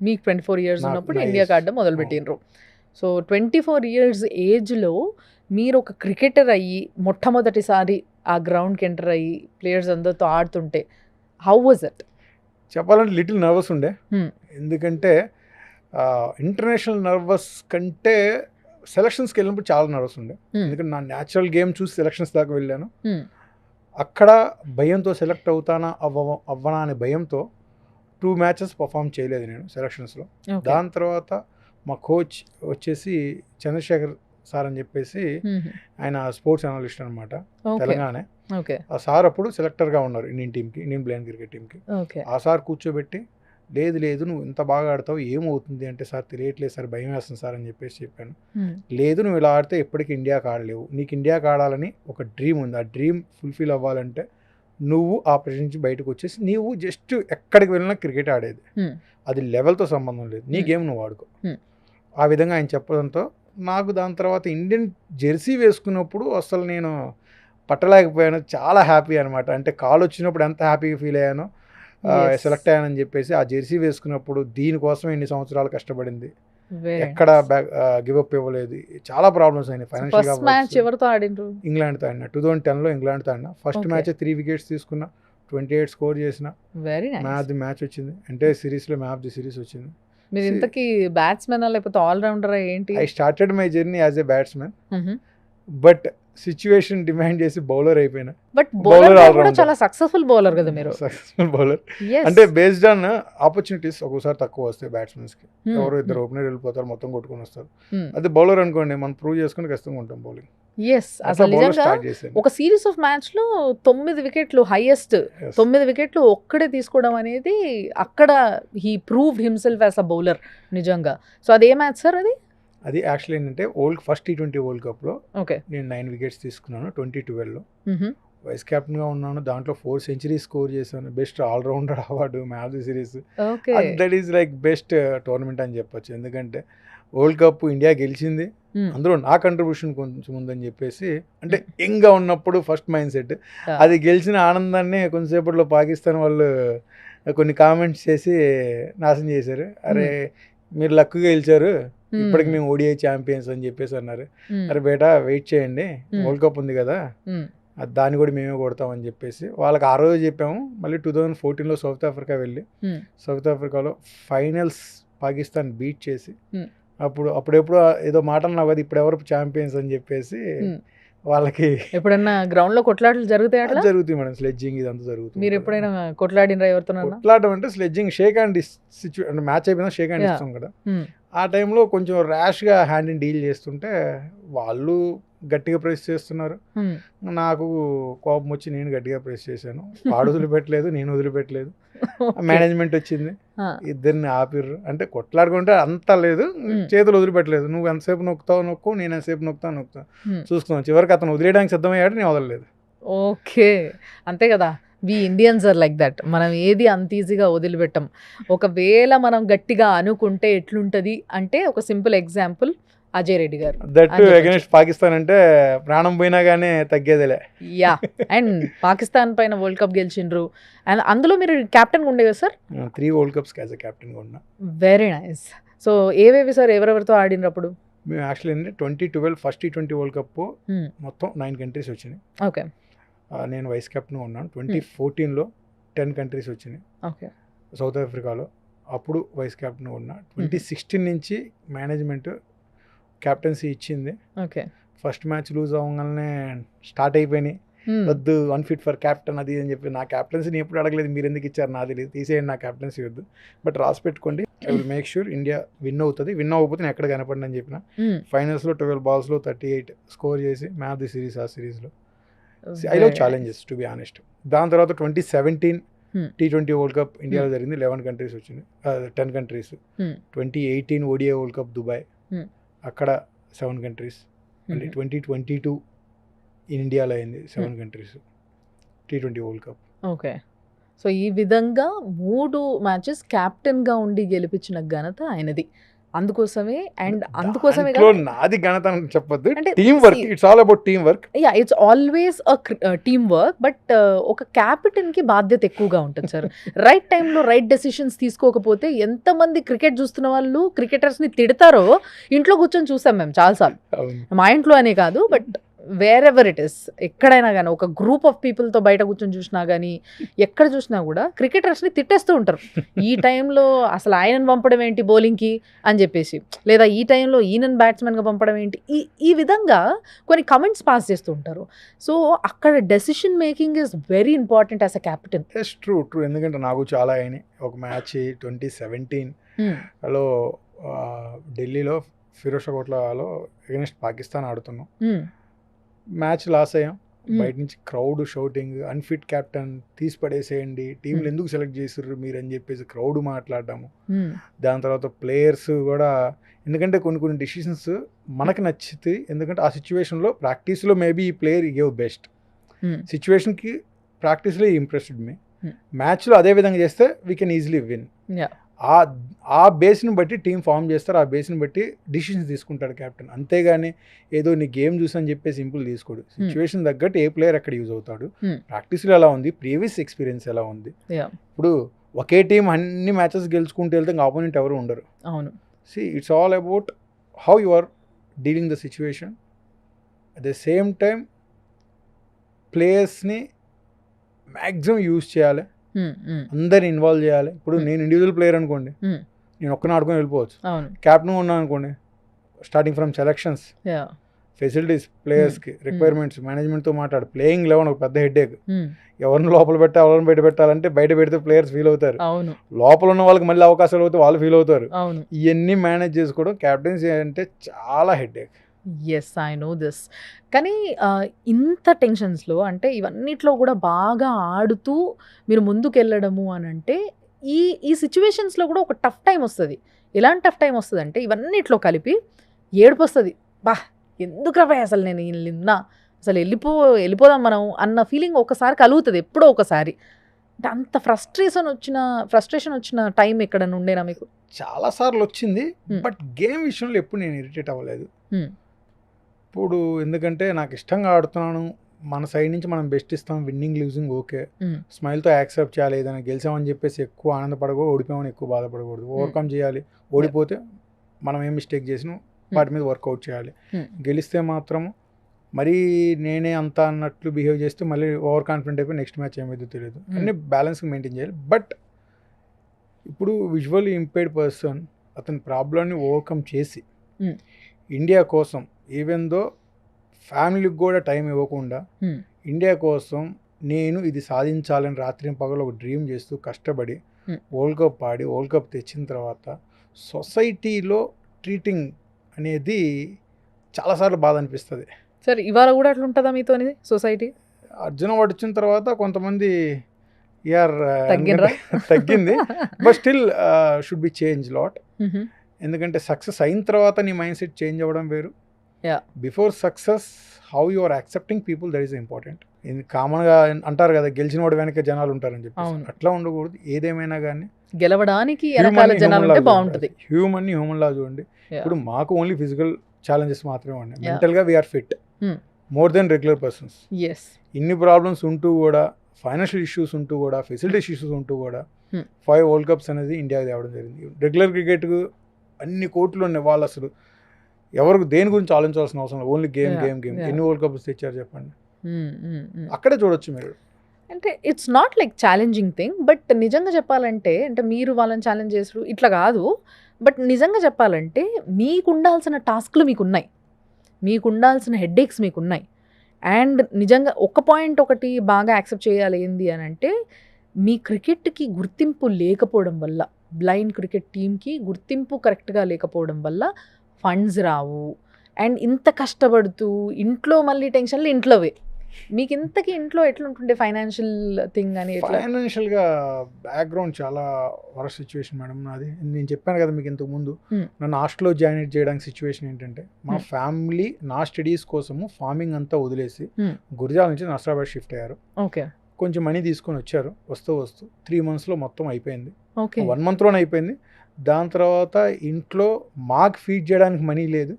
మీకు 24 years ఉన్నప్పుడు ఇండియాకి ఆడడం మొదలుపెట్టినరు. సో 24 years ఏజ్లో మీరు ఒక క్రికెటర్ అయ్యి మొట్టమొదటిసారి ఆ గ్రౌండ్కి ఎంటర్ అయ్యి ప్లేయర్స్ అందరితో ఆడుతుంటే హౌ వాజ్ ఇట్? చెప్పాలంటే లిటిల్ నర్వస్ ఉండే. ఎందుకంటే ఇంటర్నేషనల్ నర్వస్ కంటే సెలక్షన్స్కి వెళ్ళినప్పుడు చాలా నర్వస్ ఉండే. ఎందుకంటే నా న్యాచురల్ గేమ్ చూసి సెలక్షన్స్ దాకా వెళ్ళాను. అక్కడ భయంతో సెలెక్ట్ అవుతానా అవ్వనా అనే భయంతో 2 matches పర్ఫామ్ చేయలేదు నేను సెలక్షన్స్లో. దాని తర్వాత మా కోచ్ వచ్చేసి చంద్రశేఖర్ సార్ అని చెప్పేసి, ఆయన స్పోర్ట్స్ అనలిస్ట్ అనమాట, తెలంగాణ. ఆ సార్ అప్పుడు సెలెక్టర్గా ఉన్నారు ఇండియన్ టీంకి, ఇండియన్ బ్లైండ్ క్రికెట్ టీంకి. ఆ సార్ కూర్చోబెట్టి లేదు నువ్వు ఇంత బాగా ఆడతావు, ఏమవుతుంది అంటే సార్ తెలియట్లేదు సార్, భయం వేస్తుంది సార్ అని చెప్పేసి చెప్పాను. లేదు నువ్వు ఇలా ఆడితే ఎప్పటికీ ఇండియాకి ఆడలేవు, నీకు ఇండియాకి ఆడాలని ఒక డ్రీమ్ ఉంది, ఆ డ్రీమ్ ఫుల్ఫిల్ అవ్వాలంటే నువ్వు ఆ ప్రెషర్ నుంచి బయటకు వచ్చేసి నీవు జస్ట్ ఎక్కడికి వెళ్ళినా క్రికెట్ ఆడేది, అది లెవెల్తో సంబంధం లేదు, నీ గేమ్ నువ్వు ఆడుకో. ఆ విధంగా ఆయన చెప్పడంతో నాకు దాని తర్వాత ఇండియన్ జెర్సీ వేసుకున్నప్పుడు అసలు నేను పట్టలేకపోయాను, చాలా హ్యాపీ అనమాట. అంటే కాల్ వచ్చినప్పుడు ఎంత హ్యాపీగా ఫీల్ అయ్యానో, సెలెక్ట్ అయ్యానని చెప్పేసి ఆ జెర్సీ వేసుకున్నప్పుడు దీనికోసం ఎన్ని సంవత్సరాలు కష్టపడింది, ఎక్కడ గివప్ ఇవ్వలేదు, చాలా ప్రాబ్లమ్స్ అయినాయి ఫైనాన్షియల్గా. ఇంగ్లాండ్తో ఆడినా 2010లో ఇంగ్లాండ్తో ఆడినా. ఫస్ట్ మ్యాచ్ 3 wickets తీసుకున్నా, 28 స్కోర్ చేసిన, మ్యాచ్ వచ్చింది, అంటే సిరీస్లో మ్యాచ్ ఆఫ్ ది సిరీస్ వచ్చింది. మీరు ఇంతకీ బ్యాట్స్మెన్ లేకపోతే ఆల్రౌండర్ ఏంటి? I started my journey as a batsmen, but situation demand చేసి బౌలర్ అయిపోయినా. బట్ బౌలర్ కూడా చాలా సక్సెస్ఫుల్ బౌలర్ కదా మీరు? సక్సెస్ఫుల్ బౌలర్ అంటే బేస్డ్ ఆన్ ఆపర్చునిటీస్ ఒక్కోసారి తక్కువ వస్తాయి బ్యాట్స్మెన్స్కి, ఎవరు 2 ఓపెనర్ వెళ్ళిపోతారు, మొత్తం కొట్టుకొని వస్తారు. అదే బౌలర్ అనుకోండి, మనం ప్రూవ్ చేసుకుని ఖచ్చితంగా ఉంటాం బౌలింగ్. ఎస్ అసలు నిజంగా స్టార్ట్ చేశాను. ఒక సిరీస్ ఆఫ్ మ్యాచ్లో 9 వికెట్లు హైయెస్ట్, Yes. 9 వికెట్లు ఒక్కడే తీసుకోవడం అనేది అక్కడ he proved himself as a bowler నిజంగా. సో అదే మ్యాచ్ సార్ అది? అది యాక్చువల్లీ ఏంటంటే ఫస్ట్ T20 వరల్డ్ కప్లో ఓకే. నేను 9 వికెట్స్ తీసుకున్నాను 2012లో. వైస్ కెప్టెన్గా ఉన్నాను, దాంట్లో 4 సెంచరీస్ స్కోర్ చేశాను, best allrounder award, man of the series. Okay. That is like best tournament అని చెప్పొచ్చు. ఎందుకంటే వరల్డ్ కప్ ఇండియా గెలిచింది, అందులో నా కంట్రిబ్యూషన్ కొంచెం ఉందని చెప్పేసి, అంటే యంగ్గా ఉన్నప్పుడు ఫస్ట్ మైండ్ సెట్. అది గెలిచిన ఆనందాన్ని కొంచెంసేపట్లో పాకిస్తాన్ వాళ్ళు కొన్ని కామెంట్స్ చేసి నాశనం చేశారు. అరే మీరు లక్గా గెలిచారు, ఇప్పటికి మేము ఓడిఐ ఛాంపియన్స్ అని చెప్పేసి అన్నారు. అరే బేటా వెయిట్ చేయండి, వరల్డ్ కప్ ఉంది కదా, దాన్ని కూడా మేమే కొడతామని చెప్పేసి వాళ్ళకి ఆ రోజు చెప్పాము. మళ్ళీ 2014లో సౌత్ ఆఫ్రికా వెళ్ళి సౌత్ ఆఫ్రికాలో ఫైనల్స్ పాకిస్తాన్ బీట్ చేసి అప్పుడెప్పుడు ఏదో మాట అన్నావు కదా ఇప్పుడు ఎవరు ఛాంపియన్స్ అని చెప్పేసి వాళ్ళకి ఎప్పుడన్నా గ్రౌండ్ లో కొట్లాటలు జరుగుతాయి? అట్లా జరుగుతుంది మేడం, స్లెడ్జింగ్ ఇదంతా జరుగుతుంది. మీరు ఎప్పుడైనా కొట్లాడినరా ఎవరితో? కొట్లాడడం అంటే స్లెడ్జింగ్, షేక్ హ్యాండ్ అంటే మ్యాచ్ అయిపోయినా షేక్ హ్యాండ్ ఇస్తాం కదా, ఆ టైంలో కొంచెం ర్యాష్గా హ్యాండ్ డీల్ చేస్తుంటే వాళ్ళు గట్టిగా ప్రెస్ చేస్తున్నారు. నాకు కోపం వచ్చి నేను గట్టిగా ప్రెస్ చేశాను. వాడు వదిలిపెట్టలేదు, నేను వదిలిపెట్టలేదు. మేనేజ్మెంట్ వచ్చింది, ఇద్దరిని ఆపిర్రు. అంటే కొట్లాడుకుంటే అంతా లేదు, చేతులు వదిలిపెట్టలేదు. నువ్వు ఎంతసేపు నొక్కు, నేను ఎంతసేపు నొక్కుతా చూసుకున్నాను. చివరికి అతను వదిలేయడానికి సిద్ధమయ్యాడు, నేను వదలలేదు. ఓకే, అంతే కదా. We Indians are like that. మనం ఏది అంత ఈజీగా వదిలిపెట్టం. ఒకవేళ మనం గట్టిగా అనుకుంటే ఎట్లుంటది అంటే, ఒక సింపుల్ ఎగ్జాంపుల్ అజయ్ రెడ్డి గారు. దట్ అగైన్స్ట్ పాకిస్తాన్ అంటే ప్రాణం పోయినా కానీ తగ్గేదిలే. యా, అండ్ పాకిస్తాన్ పైన వరల్డ్ కప్ గెలిచిండ్రు. అండ్ అందులో మీరు కెప్టెన్ ఉండే కదా సార్? 3 world cups as a captain ఉన్నా. Very nice. సో ఏవేవి సార్, ఎవరెవరితో ఆడినప్పుడు? మేము యాక్చువల్లీ ఏంటంటే 2012 ఫస్ట్ T20 వరల్డ్ కప్ మొత్తం 9 కంట్రీస్ వచ్చినాయి. ఓకే. నేను వైస్ కెప్టెన్ ఉన్నాను. 2014లో 10 కంట్రీస్ వచ్చినాయి. ఓకే. సౌత్ ఆఫ్రికాలో అప్పుడు వైస్ కెప్టెన్ ఉన్నా. 2016 నుంచి మేనేజ్మెంట్ కెప్టెన్సీ ఇచ్చింది. ఓకే. ఫస్ట్ మ్యాచ్ లూజ్ అవ్వగానే స్టార్ట్ అయిపోయినాయి, వద్దు అన్ఫిట్ ఫర్ క్యాప్టెన్ అది అని చెప్పి. నా క్యాప్టెన్సీని ఎప్పుడు అడగలేదు, మీరు ఎందుకు ఇచ్చారు నాది లేదు, తీసేయండి నా క్యాప్టెన్సీ వద్దు, బట్ రాసి పెట్టుకోండి, I will make sure India win అవుతుంది, విన్ అవ్వకపోతే నేను ఎక్కడ కనపడిన అని చెప్పిన. ఫైనల్స్లో 12 balls 38 స్కోర్ చేసి మ్యాన్ ఆఫ్ ది సిరీస్. ఆ సిరీస్లో I love challenges to be honest. దాని తర్వాత 2017 T20 వరల్డ్ కప్ ఇండియాలో జరిగింది. 11 కంట్రీస్ వచ్చినాయి, 10 countries. 2018 ODI world cup Dubai, అక్కడ 7 కంట్రీస్. మళ్ళీ 2022 ఇండియాలో అయింది 7 countries T20 world cup. Okay. So ఈ విధంగా 3 మ్యాచెస్ కెప్టెన్గా ఉండి గెలిపించిన ఘనత ఆయనది. అందుకోసమే దాంట్లో నాది ఘనత అని చెప్పొద్దు, అంటే team work, it's all about team work. Yeah, it's always team work. But ఒక క్యాప్టెన్కి బాధ్యత ఎక్కువగా ఉంటుంది సార్. రైట్ టైంలో రైట్ డెసిషన్స్ తీసుకోకపోతే ఎంతమంది క్రికెట్ చూస్తున్న వాళ్ళు క్రికెటర్స్ని తిడతారో ఇంట్లో కూర్చొని చూసాం మేము చాలాసార్లు. మా ఇంట్లో అనే కాదు, but where ever it is, ఎక్కడైనా కానీ ఒక గ్రూప్ ఆఫ్ పీపుల్తో బయట కూర్చొని చూసినా కానీ ఎక్కడ చూసినా కూడా క్రికెటర్స్ని తిట్టేస్తూ ఉంటారు. ఈ టైంలో అసలు ఆయనను పంపడం ఏంటి బౌలింగ్కి అని చెప్పేసి, లేదా ఈ టైంలో ఈయనను బ్యాట్స్మెన్గా పంపడం ఏంటి, ఈ విధంగా కొన్ని కమెంట్స్ పాస్ చేస్తూ ఉంటారు. సో అక్కడ decision making is very important as a captain. Yes, true. ఎందుకంటే నాకు చాలా అయినాయి. ఒక మ్యాచ్ 2017లో ఢిల్లీలో ఫిరోజ్ షా కోట్లాలో అగైన్స్ట్ పాకిస్తాన్ ఆడుతున్నాం. మ్యాచ్ లాస్ అయ్యాం. బయట నుంచి క్రౌడ్ షౌటింగ్, అన్ఫిట్ క్యాప్టెన్, తీసి పడేసేయండి, టీంలు ఎందుకు సెలెక్ట్ చేసిర్రు మీరు అని చెప్పేసి క్రౌడ్ మాట్లాడటము. దాని తర్వాత ప్లేయర్స్ కూడా, ఎందుకంటే కొన్ని డిసిషన్స్ మనకు నచ్చితే, ఎందుకంటే ఆ సిచ్యువేషన్లో ప్రాక్టీస్లో మేబీ ఈ ప్లేయర్ గేవ్ బెస్ట్, సిచ్యువేషన్కి ప్రాక్టీస్లో ఇంప్రెస్డ్ మీ, మ్యాచ్లో అదే విధంగా చేస్తే వీ కెన్ ఈజీలీ విన్. ఆ బేస్ని బట్టి టీం ఫామ్ చేస్తారు, ఆ బేస్ని బట్టి డిసిషన్స్ తీసుకుంటాడు కెప్టెన్. అంతేగాని ఏదో నీ గేమ్ చూసని చెప్పి సింపుల్ తీసుకోడు. సిచ్యువేషన్ తగ్గట్టు ఏ ప్లేయర్ ఎక్కడ యూజ్ అవుతాడు, ప్రాక్టీస్లో ఎలా ఉంది, ప్రీవియస్ ఎక్స్పీరియన్స్ ఎలా ఉంది. ఇప్పుడు ఒకే టీం అన్ని మ్యాచెస్ గెలుచుకుంటూ వెళ్తే ఇంకా ఆపోనెంట్ ఎవరు ఉండరు. అవును. See it's all about how you are dealing the situation. At the same time ప్లేయర్స్ని మ్యాక్సిమం యూజ్ చేయాలి, అందరిని ఇన్వాల్వ్ చేయాలి. ఇప్పుడు నేను ఇండివిజువల్ ప్లేయర్ అనుకోండి, నేను ఒక్కనే ఆడుకొని వెళ్ళిపోవచ్చు. క్యాప్టెన్ ఉన్నాను అనుకోండి, స్టార్టింగ్ ఫ్రమ్ సెలక్షన్స్, ఫెసిలిటీస్, ప్లేయర్స్కి రిక్వైర్మెంట్స్, మేనేజ్మెంట్తో మాట్లాడు, ప్లేయింగ్ 11 ఒక పెద్ద హెడ్ఏక్. ఎవరిని లోపల పెట్టాలి, ఎవరిని బయట పెట్టాలంటే బయట పెడితే ప్లేయర్స్ ఫీల్ అవుతారు, లోపల ఉన్న వాళ్ళకి మళ్ళీ అవకాశాలు అవుతాయి, వాళ్ళు ఫీల్ అవుతారు. ఇవన్నీ మేనేజ్ చేసుకోవడం క్యాప్టెన్సీ అంటే చాలా headache. Yes I know this. కానీ ఇంత టెన్షన్స్‌లో అంటే ఇవన్నిట్లో కూడా బాగా ఆడుతూ మీరు ముందుకెళ్ళడము అనంటే ఈ ఈ సిట్యుయేషన్స్‌లో కూడా ఒక టఫ్ టైమ్ వస్తది. ఎలాంటి టఫ్ టైమ్ వస్తదంటే ఇవన్నిట్లో కలిపి ఏడుపొస్తది. అబ్బా! ఎందుకురా భయ్ అసలు నేను ఈళ్ళున్నా అసలు వెళ్ళిపోదాం మనం అన్న ఫీలింగ్ ఒకసారి కలుగుతది ఎప్పుడో ఒకసారి. అంటే అంత ఫ్రస్ట్రేషన్ వచ్చిన టైం ఎక్కడైనా ఉండేనా మీకు? చాలా సార్లు వచ్చింది. Hmm. బట్ గేమ్ విషయంలో ఎప్పుడు నేను ఇరిటేట్ అవ్వలేదు. హ్మ్. ఇప్పుడు ఎందుకంటే నాకు ఇష్టంగా ఆడుతున్నాను, మన సైడ్ నుంచి మనం బెస్ట్ ఇస్తాం, విన్నింగ్ లూజింగ్ ఓకే, హ్మ్. స్మైల్తో యాక్సెప్ట్ చేయాలి. ఏదైనా గెలిచామని చెప్పేసి ఎక్కువ ఆనందపడకూడదు, ఓడిపోయామని ఎక్కువ బాధపడకూడదు. ఓవర్కమ్ చేయాలి. ఓడిపోతే మనం ఏం మిస్టేక్ చేసినా వాటి మీద వర్కౌట్ చేయాలి. Hmm. గెలిస్తే మాత్రం మరీ నేనే అంత అన్నట్లు బిహేవ్ చేస్తే మళ్ళీ ఓవర్ కాన్ఫిడెంట్ అయిపోయి నెక్స్ట్ మ్యాచ్ ఏమైందో తెలియదు. అన్నీ బ్యాలెన్స్గా మెయింటైన్ చేయాలి. బట్ ఇప్పుడు విజువల్లీ ఇంపైర్డ్ పర్సన్ అతని ప్రాబ్లమ్ని ఓవర్కమ్ చేసి Hmm. ఇండియా కోసం ఈవెన్ దో ఫ్యామిలీకి కూడా టైం ఇవ్వకుండా హ్మ్. ఇండియా కోసం నేను ఇది సాధించాలని రాత్రి పగలు ఒక డ్రీమ్ చేస్తూ కష్టపడి Hmm. వరల్డ్ కప్ ఆడి వరల్డ్ కప్ తెచ్చిన తర్వాత సొసైటీలో ట్రీటింగ్ అనేది చాలాసార్లు బాధ అనిపిస్తుంది. సరే ఇవాళ కూడా అట్లా ఉంటుందా మీతో సొసైటీ? అర్జున వాడు వచ్చిన తర్వాత కొంతమంది యార్ తగ్గినరా? తగ్గింది. But still should be change lot. మ్హూ. ఎందుకంటే సక్సెస్ అయిన తర్వాత నీ మైండ్ సెట్ చేంజ్ అవ్వడం వేరు. Yeah. Before success how you are accepting people, that is important. ఇది కామన్గా అంటారు కదా, గెలిచిన వాడు వెనక జనాలు ఉంటారని చెప్పి. అవును. అట్లా ఉండకూడదు. ఏదేమైనా కానీ గెలవడానికి వెనకాల జనాలు ఉంటే బాగుంటుంది. హ్యూమన్ లా చూడండి. Yeah. ఇప్పుడు మాకు ఓన్లీ ఫిజికల్ ఛాలెంజెస్ మాత్రమే ఉన్నాయి. Yeah. మెంటల్గా we are fit Hmm. More than regular persons. Yes. ఇన్ని ప్రాబ్లమ్స్ ఉంటూ కూడా, ఫైనాన్షియల్ ఇష్యూస్ ఉంటూ కూడా, ఫెసిలిటీస్ ఇష్యూస్ ఉంటూ కూడా 5 వరల్డ్ కప్స్ అనేది ఇండియాకి తేవడం జరిగింది. రెగ్యులర్ క్రికెట్కు అన్ని కోట్లు ఉన్నాయి. వాళ్ళు అసలు ఎవరికి దేని గురించి ఆలోచించాల్సిన అవసరం లేదు. Only game Yeah, game game. yeah. ఎన్ని వరల్డ్ కప్స్ తెచ్చారు చెప్పండి. అక్కడే చూడొచ్చు మీరు. అంటే it's not like challenging thing. But నిజంగా చెప్పాలంటే అంటే మీరు వాళ్ళని ఛాలెంజ్ చేసారు ఇట్లా కాదు. బట్ నిజంగా చెప్పాలంటే మీకు ఉండాల్సిన టాస్క్లు మీకున్నాయి, మీకు ఉండాల్సిన హెడ్ఏక్స్ మీకున్నాయి. అండ్ నిజంగా ఒక పాయింట్ ఒకటి బాగా యాక్సెప్ట్ చేయాలి ఏంది అని అంటే, మీ క్రికెట్కి గుర్తింపు లేకపోవడం వల్ల, బ్లైండ్ క్రికెట్ టీమ్కి గుర్తింపు కరెక్ట్గా లేకపోవడం వల్ల ఫండ్స్ రావు. అండ్ ఇంత కష్టపడుతూ ఇంట్లో మళ్ళీ టెన్షన్లు ఇంట్లోవే. మీకు ఇంతకీ ఇంట్లో ఎట్లుంటుండే ఫైనాన్షియల్ థింగ్ అని ఎట్లా? ఫైనాన్షియల్గా బ్యాక్గ్రౌండ్ చాలా వరస్ట్ సిచ్యువేషన్ మేడం నాది. నేను చెప్పాను కదా మీకు ఇంతకు ముందు, నన్ను హాస్టల్లో జాయిన్ చేయడానికి సిచ్యువేషన్ ఏంటంటే, మా ఫ్యామిలీ నా స్టడీస్ కోసము ఫార్మింగ్ అంతా వదిలేసి గురిజాల నుంచి నర్సాబాద్ షిఫ్ట్ అయ్యారు. ఓకే. కొంచెం మనీ తీసుకొని వచ్చారు. వస్తూ 3 monthsలో మొత్తం అయిపోయింది. ఓకే. 1 monthలోనే అయిపోయింది. దాని తర్వాత ఇంట్లో మాకు ఫీడ్ చేయడానికి మనీ లేదు.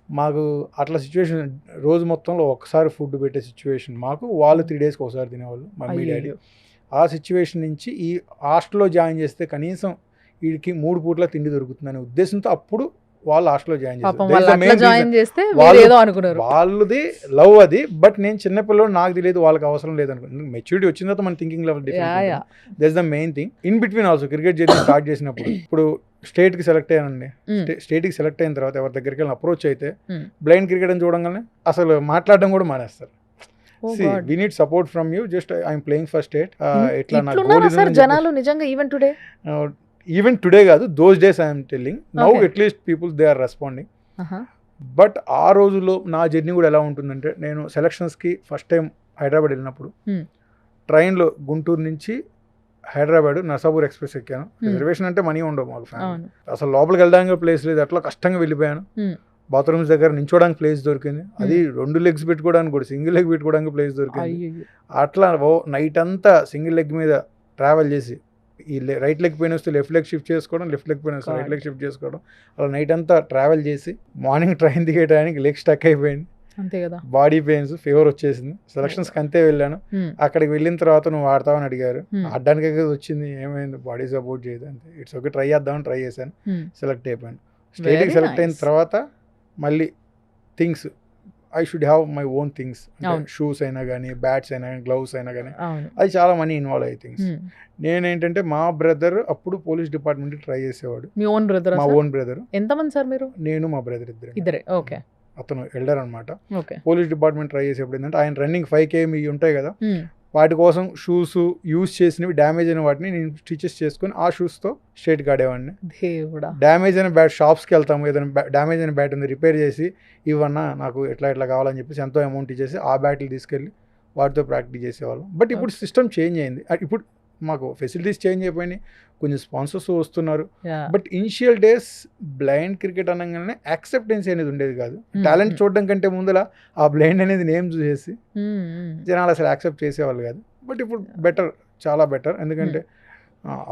మాకు అట్లా సిచ్యువేషన్, రోజు మొత్తంలో ఒక్కసారి ఫుడ్ పెట్టే సిచ్యువేషన్ మాకు. వాళ్ళు 3 daysకి ఒకసారి తినేవాళ్ళు, మమ్మీ డాడీ. ఆ సిచ్యువేషన్ నుంచి ఈ హాస్టల్లో జాయిన్ చేస్తే కనీసం వీడికి 3 పూట్ల తిండి దొరుకుతుందనే ఉద్దేశంతో అప్పుడు వాళ్ళు హాస్టల్లో జాయిన్ చేస్తే వాళ్ళది లవ్ అది. బట్ నేను చిన్నపిల్లలు, నాకు తెలియదు వాళ్ళకి అవసరం లేదనుకున్నాను. మెచ్యూరిటీ వచ్చిన తర్వాత మన thinking level different. That's the main thing. In between also cricket journey start చేసినప్పుడు, ఇప్పుడు స్టేట్కి సెలెక్ట్ అయ్యానండి. స్టేట్కి సెలెక్ట్ అయిన తర్వాత ఎవరి దగ్గరికి వెళ్ళిన అప్రోచ్ అయితే బ్లైండ్ క్రికెట్ అని చూడంగానే అసలు మాట్లాడడం కూడా మానేస్తారు. We need support from you, just I'm playing for state. ఇట్లా జనాలు నిజంగా ఈవెన్ టుడే కాదు, those days I'm telling. Now atleast people they are responding. But ఆ రోజుల్లో నా జర్నీ కూడా ఎలా ఉంటుందంటే, నేను సెలక్షన్స్కి ఫస్ట్ టైం హైదరాబాద్ వెళ్ళినప్పుడు ట్రైన్లో గుంటూరు నుంచి హైదరాబాద్ నర్సాపూర్ ఎక్స్ప్రెస్ ఎక్కాను. రిజర్వేషన్ అంటే మనీ ఉండవు మాకు ఫ్యామిలీ. అసలు లోపలికి వెళ్ళడానికి ప్లేస్ లేదు. అట్లా కష్టంగా వెళ్ళిపోయాను. బాత్రూమ్స్ దగ్గర నించోడానికి ప్లేస్ దొరికింది. అది 2 legs పెట్టుకోవడానికి కూడా, సింగిల్ లెగ్ పెట్టుకోవడానికి ప్లేస్ దొరికింది. అట్లా రైట్ అంతా సింగిల్ లెగ్ మీద ట్రావెల్ చేసి, ఈ రైట్ లెగ్ పెయిన్ వస్తే లెఫ్ట్ లెగ్ షిఫ్ట్ చేసుకోవడం, లెఫ్ట్ లెగ్ పెయిన్ వస్తే రైట్ లెగ్ షిఫ్ట్ చేసుకోవడం. అలా నైట్ అంతా ట్రావెల్ చేసి మార్నింగ్ ట్రైన్ దిగేయడానికి లెగ్ స్టక్ అయిపోయింది. అంతే కదా, బాడీ పెయిన్స్, ఫీవర్ వచ్చేసింది. సెలక్షన్స్కి అంతే వెళ్ళాను. అక్కడికి వెళ్ళిన తర్వాత నువ్వు ఆడతావని అడిగారు. ఆడడానికి వచ్చింది, ఏమైంది, బాడీ సపోర్ట్ చేయదు అంతే. ఇట్స్ ఓకే, ట్రై చేద్దామని ట్రై చేశాను, సెలెక్ట్ అయిపోయాను. స్టేట్కి సెలెక్ట్ అయిన తర్వాత మళ్ళీ things, I should have my own things. Shoes అయినా కానీ, బ్యాట్స్ అయినా కానీ, గ్లౌస్ అయినా కానీ, అది చాలా మనీ ఇన్వాల్వ్ అయ్యే థింగ్స్. నేనేంటంటే మా బ్రదర్ అప్పుడు పోలీస్ డిపార్ట్మెంట్ ట్రై చేసేవాడు. మీ ఓన్ బ్రదర్? మా ఓన్ బ్రదర్. ఎంతమంది సార్ మీరు? నేను మా బ్రదర్ ఇద్దరే. ఓకే. అతను ఎల్డర్ అనమాట. పోలీస్ డిపార్ట్మెంట్ ట్రై చేసేప్పుడు ఏంటంటే, ఆయన రన్నింగ్ 5 km ఉంటాయి కదా, వాటి కోసం షూస్ యూస్ చేసినవి డ్యామేజ్ అయిన వాటిని నేను స్టిచెస్ చేసుకొని ఆ షూస్తో స్ట్రైట్గా ఆడేవాడిని. దేవుడా. డ్యామేజ్ అయిన బ్యాట్ షాప్స్కి వెళ్తాము, ఏదైనా డ్యామేజ్ అయిన బ్యాట్ ఉంది రిపేర్ చేసి ఇవన్నా నాకు ఎట్లా కావాలని చెప్పేసి ఎంతో అమౌంట్ ఇచ్చేసి ఆ బ్యాట్లు తీసుకెళ్ళి వాటితో ప్రాక్టీస్ చేసేవాళ్ళం. బట్ ఇప్పుడు సిస్టమ్ చేంజ్ అయింది. ఇప్పుడు మాకు ఫెసిలిటీస్ చేంజ్ అయిపోయినాయి, కొంచెం స్పాన్సర్స్ వస్తున్నారు. But initial days blind cricket అనగానే యాక్సెప్టెన్సీ అనేది ఉండేది కాదు. టాలెంట్ చూడడం కంటే ముందర ఆ బ్లైండ్ అనేది నేమ్ చూసేసి జనాలు అసలు యాక్సెప్ట్ చేసేవాళ్ళు కాదు. బట్ ఇప్పుడు బెటర్, చాలా బెటర్. ఎందుకంటే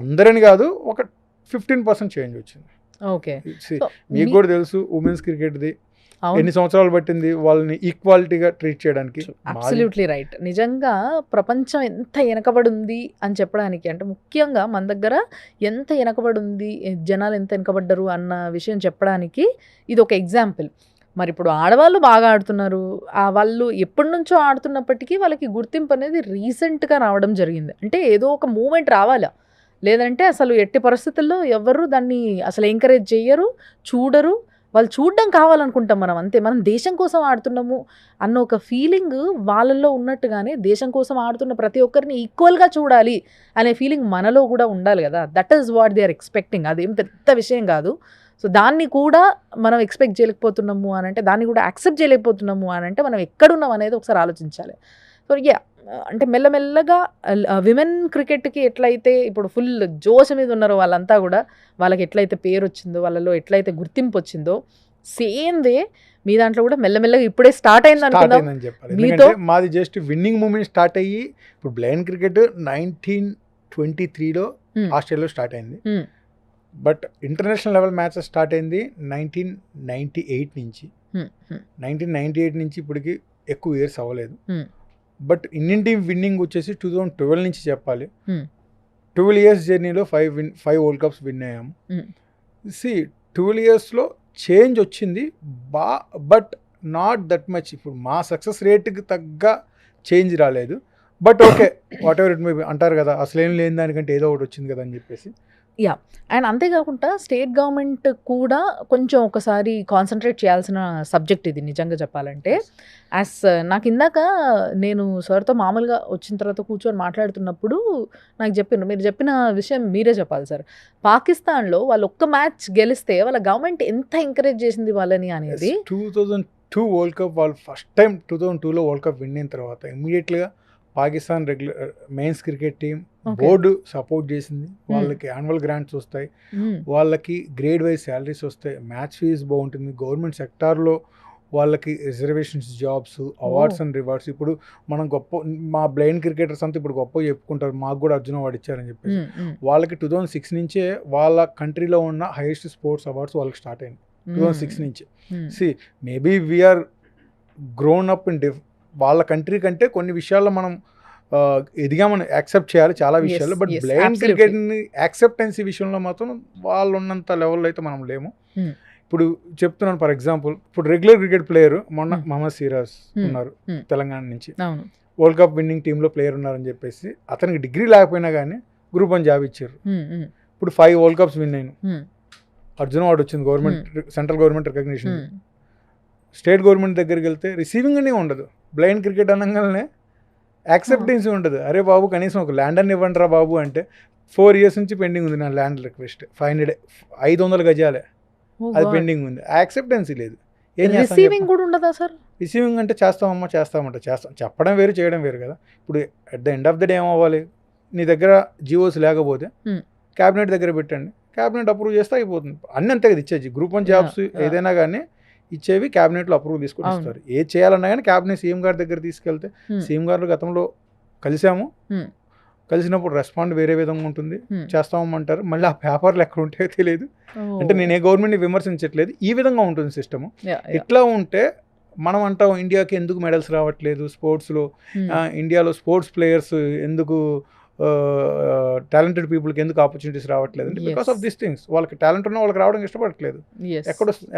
అందరని కాదు, ఒక 15% చేంజ్ వచ్చింది. ఓకే, మీకు కూడా తెలుసు ఉమెన్స్ క్రికెట్ది ఎన్ని సంవత్సరాలు పట్టింది వాళ్ళని ఈక్వాలిటీగా ట్రీట్ చేయడానికి. Absolutely right. నిజంగా ప్రపంచం ఎంత వెనకబడి ఉంది అని చెప్పడానికి, అంటే ముఖ్యంగా మన దగ్గర ఎంత వెనకబడి ఉంది, జనాలు ఎంత వెనకబడ్డరు అన్న విషయం చెప్పడానికి ఇది ఒక ఎగ్జాంపుల్. మరి ఇప్పుడు ఆడవాళ్ళు బాగా ఆడుతున్నారు, వాళ్ళు ఎప్పటి నుంచో ఆడుతున్నప్పటికీ వాళ్ళకి గుర్తింపు అనేది రీసెంట్గా రావడం జరిగింది. అంటే ఏదో ఒక మూమెంట్ రావాలా, లేదంటే అసలు ఎట్టి పరిస్థితుల్లో ఎవరు దాన్ని అసలు ఎంకరేజ్ చేయరు, చూడరు. వాళ్ళు చూడడం కావాలనుకుంటాం మనం, అంతే. మనం దేశం కోసం ఆడుతున్నాము అన్న ఒక ఫీలింగ్ వాళ్ళల్లో ఉన్నట్టుగానే దేశం కోసం ఆడుతున్న ప్రతి ఒక్కరిని ఈక్వల్గా చూడాలి అనే ఫీలింగ్ మనలో కూడా ఉండాలి కదా. That is what they are expecting. అదేం పెద్ద విషయం కాదు. సో దాన్ని కూడా మనం ఎక్స్పెక్ట్ చేయలేకపోతున్నాము అని అంటే, దాన్ని కూడా యాక్సెప్ట్ చేయలేకపోతున్నాము అని అంటే మనం ఎక్కడున్నాం అనేది ఒకసారి ఆలోచించాలి. సో అంటే మెల్లమెల్లగా విమెన్ క్రికెట్కి ఎట్లయితే ఇప్పుడు ఫుల్ జోష్ మీద ఉన్నారో వాళ్ళంతా కూడా, వాళ్ళకి ఎట్లయితే పేరు వచ్చిందో, వాళ్ళలో ఎట్లయితే గుర్తింపు వచ్చిందో, సేమ్ వే మీ దాంట్లో కూడా మెల్లమెల్లగా ఇప్పుడే స్టార్ట్ అయింది అనుకుందాం. మీతో మాది జస్ట్ విన్నింగ్ మూమెంట్ స్టార్ట్ అయ్యి ఇప్పుడు బ్లైండ్ క్రికెట్ 1923లో ఆస్ట్రేలియాలో స్టార్ట్ అయింది. But international level matches start అయింది 1998 నుంచి. 1998 నుంచి ఇప్పటికి ఎక్కువ ఇయర్స్ అవ్వలేదు. బట్ ఇండియన్ టీమ్ విన్నింగ్ వచ్చేసి 2012 నుంచి చెప్పాలి. 12 years జర్నీలో 5 వరల్డ్ కప్స్ విన్ అయ్యాము. 12 yearsలో చేంజ్ వచ్చింది బట్ నాట్ దట్ మచ్. ఇప్పుడు మా సక్సెస్ రేట్కి తగ్గ చేంజ్ రాలేదు. But okay, what ever it may be అంటారు కదా, అసలేం లేని దానికంటే ఏదో ఒకటి వచ్చింది కదా అని చెప్పేసి. అండ్ అంతేకాకుండా స్టేట్ గవర్నమెంట్ కూడా కొంచెం ఒకసారి కాన్సన్ట్రేట్ చేయాల్సిన సబ్జెక్ట్ ఇది నిజంగా చెప్పాలంటే. నాకు ఇందాక నేను సార్తో మామూలుగా వచ్చిన తర్వాత కూర్చొని మాట్లాడుతున్నప్పుడు నాకు చెప్పారు, మీరు చెప్పిన విషయం మీరే చెప్పాలి సార్. పాకిస్తాన్లో వాళ్ళు ఒక్క మ్యాచ్ గెలిస్తే వాళ్ళ గవర్నమెంట్ ఎంత ఎంకరేజ్ చేసింది వాళ్ళని అనేది. 2002 వరల్డ్ కప్ వాళ్ళు ఫస్ట్ టైం 2002లో వరల్డ్ కప్ విన్ అయిన తర్వాత ఇమ్మీడియట్గా Pakistan men's cricket team board support చేసింది. వాళ్ళకి యాన్యువల్ గ్రాంట్స్ వస్తాయి, వాళ్ళకి గ్రేడ్ వైజ్ శాలరీస్ వస్తాయి, మ్యాచ్ ఫీజ్ బాగుంటుంది, గవర్నమెంట్ సెక్టార్లో వాళ్ళకి reservations, jobs, awards and rewards. ఇప్పుడు మనం మా బ్లైండ్ క్రికెటర్స్ అంతా ఇప్పుడు గొప్ప చెప్పుకుంటారు, మాకు కూడా అర్జున అవార్డు ఇచ్చారని చెప్పేసి. వాళ్ళకి 2006 నుంచే వాళ్ళ కంట్రీలో ఉన్న హైయెస్ట్ స్పోర్ట్స్ అవార్డ్స్ వాళ్ళకి స్టార్ట్ అయింది 2006 నుంచి. Maybe we are grown up in వాళ్ళ కంట్రీ కంటే కొన్ని విషయాల్లో మనం ఎదిగామని యాక్సెప్ట్ చేయాలి చాలా విషయాల్లో. బట్ బ్లైండ్ క్రికెట్ని యాక్సెప్టెన్సీ విషయంలో మాత్రం వాళ్ళు ఉన్నంత లెవెల్లో అయితే మనం లేము. ఇప్పుడు చెప్తున్నాను, ఫర్ ఎగ్జాంపుల్ ఇప్పుడు రెగ్యులర్ క్రికెట్ ప్లేయర్ మొన్న మహమ్మద్ సిరాజ్ ఉన్నారు తెలంగాణ నుంచి, వరల్డ్ కప్ విన్నింగ్ టీంలో ప్లేయర్ ఉన్నారని చెప్పేసి అతనికి డిగ్రీ లేకపోయినా కానీ గ్రూప్ 1 జాబ్ ఇచ్చారు. ఇప్పుడు 5 వరల్డ్ కప్స్ విన్ అయిన అర్జున అవార్డు వచ్చింది, government central government recognition. State government దగ్గరికి వెళ్తే రిసీవింగ్ అనే ఉండదు. బ్లైండ్ క్రికెట్ అనగానే యాక్సెప్టెన్సీ ఉండదు. అరే బాబు కనీసం ఒక ల్యాండ్ అని ఇవ్వండి రా బాబు అంటే 4 years నుంచి పెండింగ్ ఉంది నా ల్యాండ్ రిక్వెస్ట్. 500 గజాలే అది పెండింగ్ ఉంది. యాక్సెప్టెన్సీ లేదు. రిసీవింగ్ కూడా ఉండదా సార్? రిసీవింగ్ అంటే చేస్తాం చెప్పడం వేరు, చేయడం వేరు కదా. ఇప్పుడు at the end of the day ఏమవ్వాలి, నీ దగ్గర జియోస్ లేకపోతే క్యాబినెట్ దగ్గర పెట్టండి, క్యాబినెట్ అప్రూవ్ చేస్తే అయిపోతుంది. అన్నీ అంతే కదా ఇచ్చేది. గ్రూప్ 1 జాబ్స్ ఏదైనా కానీ ఇచ్చేవి క్యాబినెట్లో అప్రూవల్ తీసుకొని ఇస్తారు. ఏది చేయాలన్నా కానీ క్యాబినెట్ సీఎం గారి దగ్గర తీసుకెళ్తే, సీఎం గారు గతంలో కలిసాము, కలిసినప్పుడు రెస్పాండ్ వేరే విధంగా ఉంటుంది, చేస్తామంటారు. మళ్ళీ ఆ పేపర్లు ఎక్కడ ఉంటాయో తెలియదు. అంటే నేను ఏ గవర్నమెంట్ని విమర్శించట్లేదు, ఈ విధంగా ఉంటుంది సిస్టము. ఇట్లా ఉంటే మనం అంటాం ఇండియాకి ఎందుకు మెడల్స్ రావట్లేదు స్పోర్ట్స్లో, ఇండియాలో స్పోర్ట్స్ ప్లేయర్స్ ఎందుకు, టాలెంటెడ్ పీపుల్కి ఎందుకు ఆపర్చునిటీస్ రావట్లేదు అంటే బికాస్ ఆఫ్ దిస్ థింగ్స్. వాళ్ళకి టాలెంట్ ఉన్న వాళ్ళకి రావడం ఇష్టపడట్లేదు.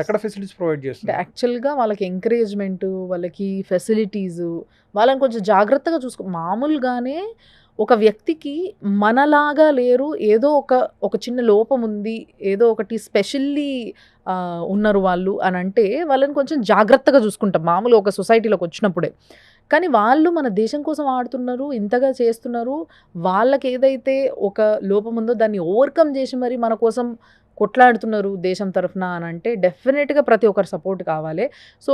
ఎక్కడ ఫెసిలిటీస్ ప్రొవైడ్ చేస్తుంది. యాక్చువల్గా వాళ్ళకి ఎంకరేజ్మెంట్, వాళ్ళకి ఫెసిలిటీస్, వాళ్ళని కొంచెం జాగ్రత్తగా చూసుకో. మామూలుగానే ఒక వ్యక్తికి మనలాగా లేరు, ఏదో ఒక చిన్న లోపం ఉంది, ఏదో ఒకటి స్పెషల్లీ ఉన్నారు వాళ్ళు అని అంటే వాళ్ళని కొంచెం జాగ్రత్తగా చూసుకుంటాం మామూలు ఒక సొసైటీలోకి వచ్చినప్పుడే. కానీ వాళ్ళు మన దేశం కోసం ఆడుతున్నారు, ఇంతగా చేస్తున్నారు, వాళ్ళకి ఏదైతే ఒక లోపం ఉందో దాన్ని ఓవర్కమ్ చేసి మరి మన కోసం కొట్లాడుతున్నారు దేశం తరఫున అని అంటే డెఫినెట్గా ప్రతి ఒక్కరు సపోర్ట్ కావాలి. సో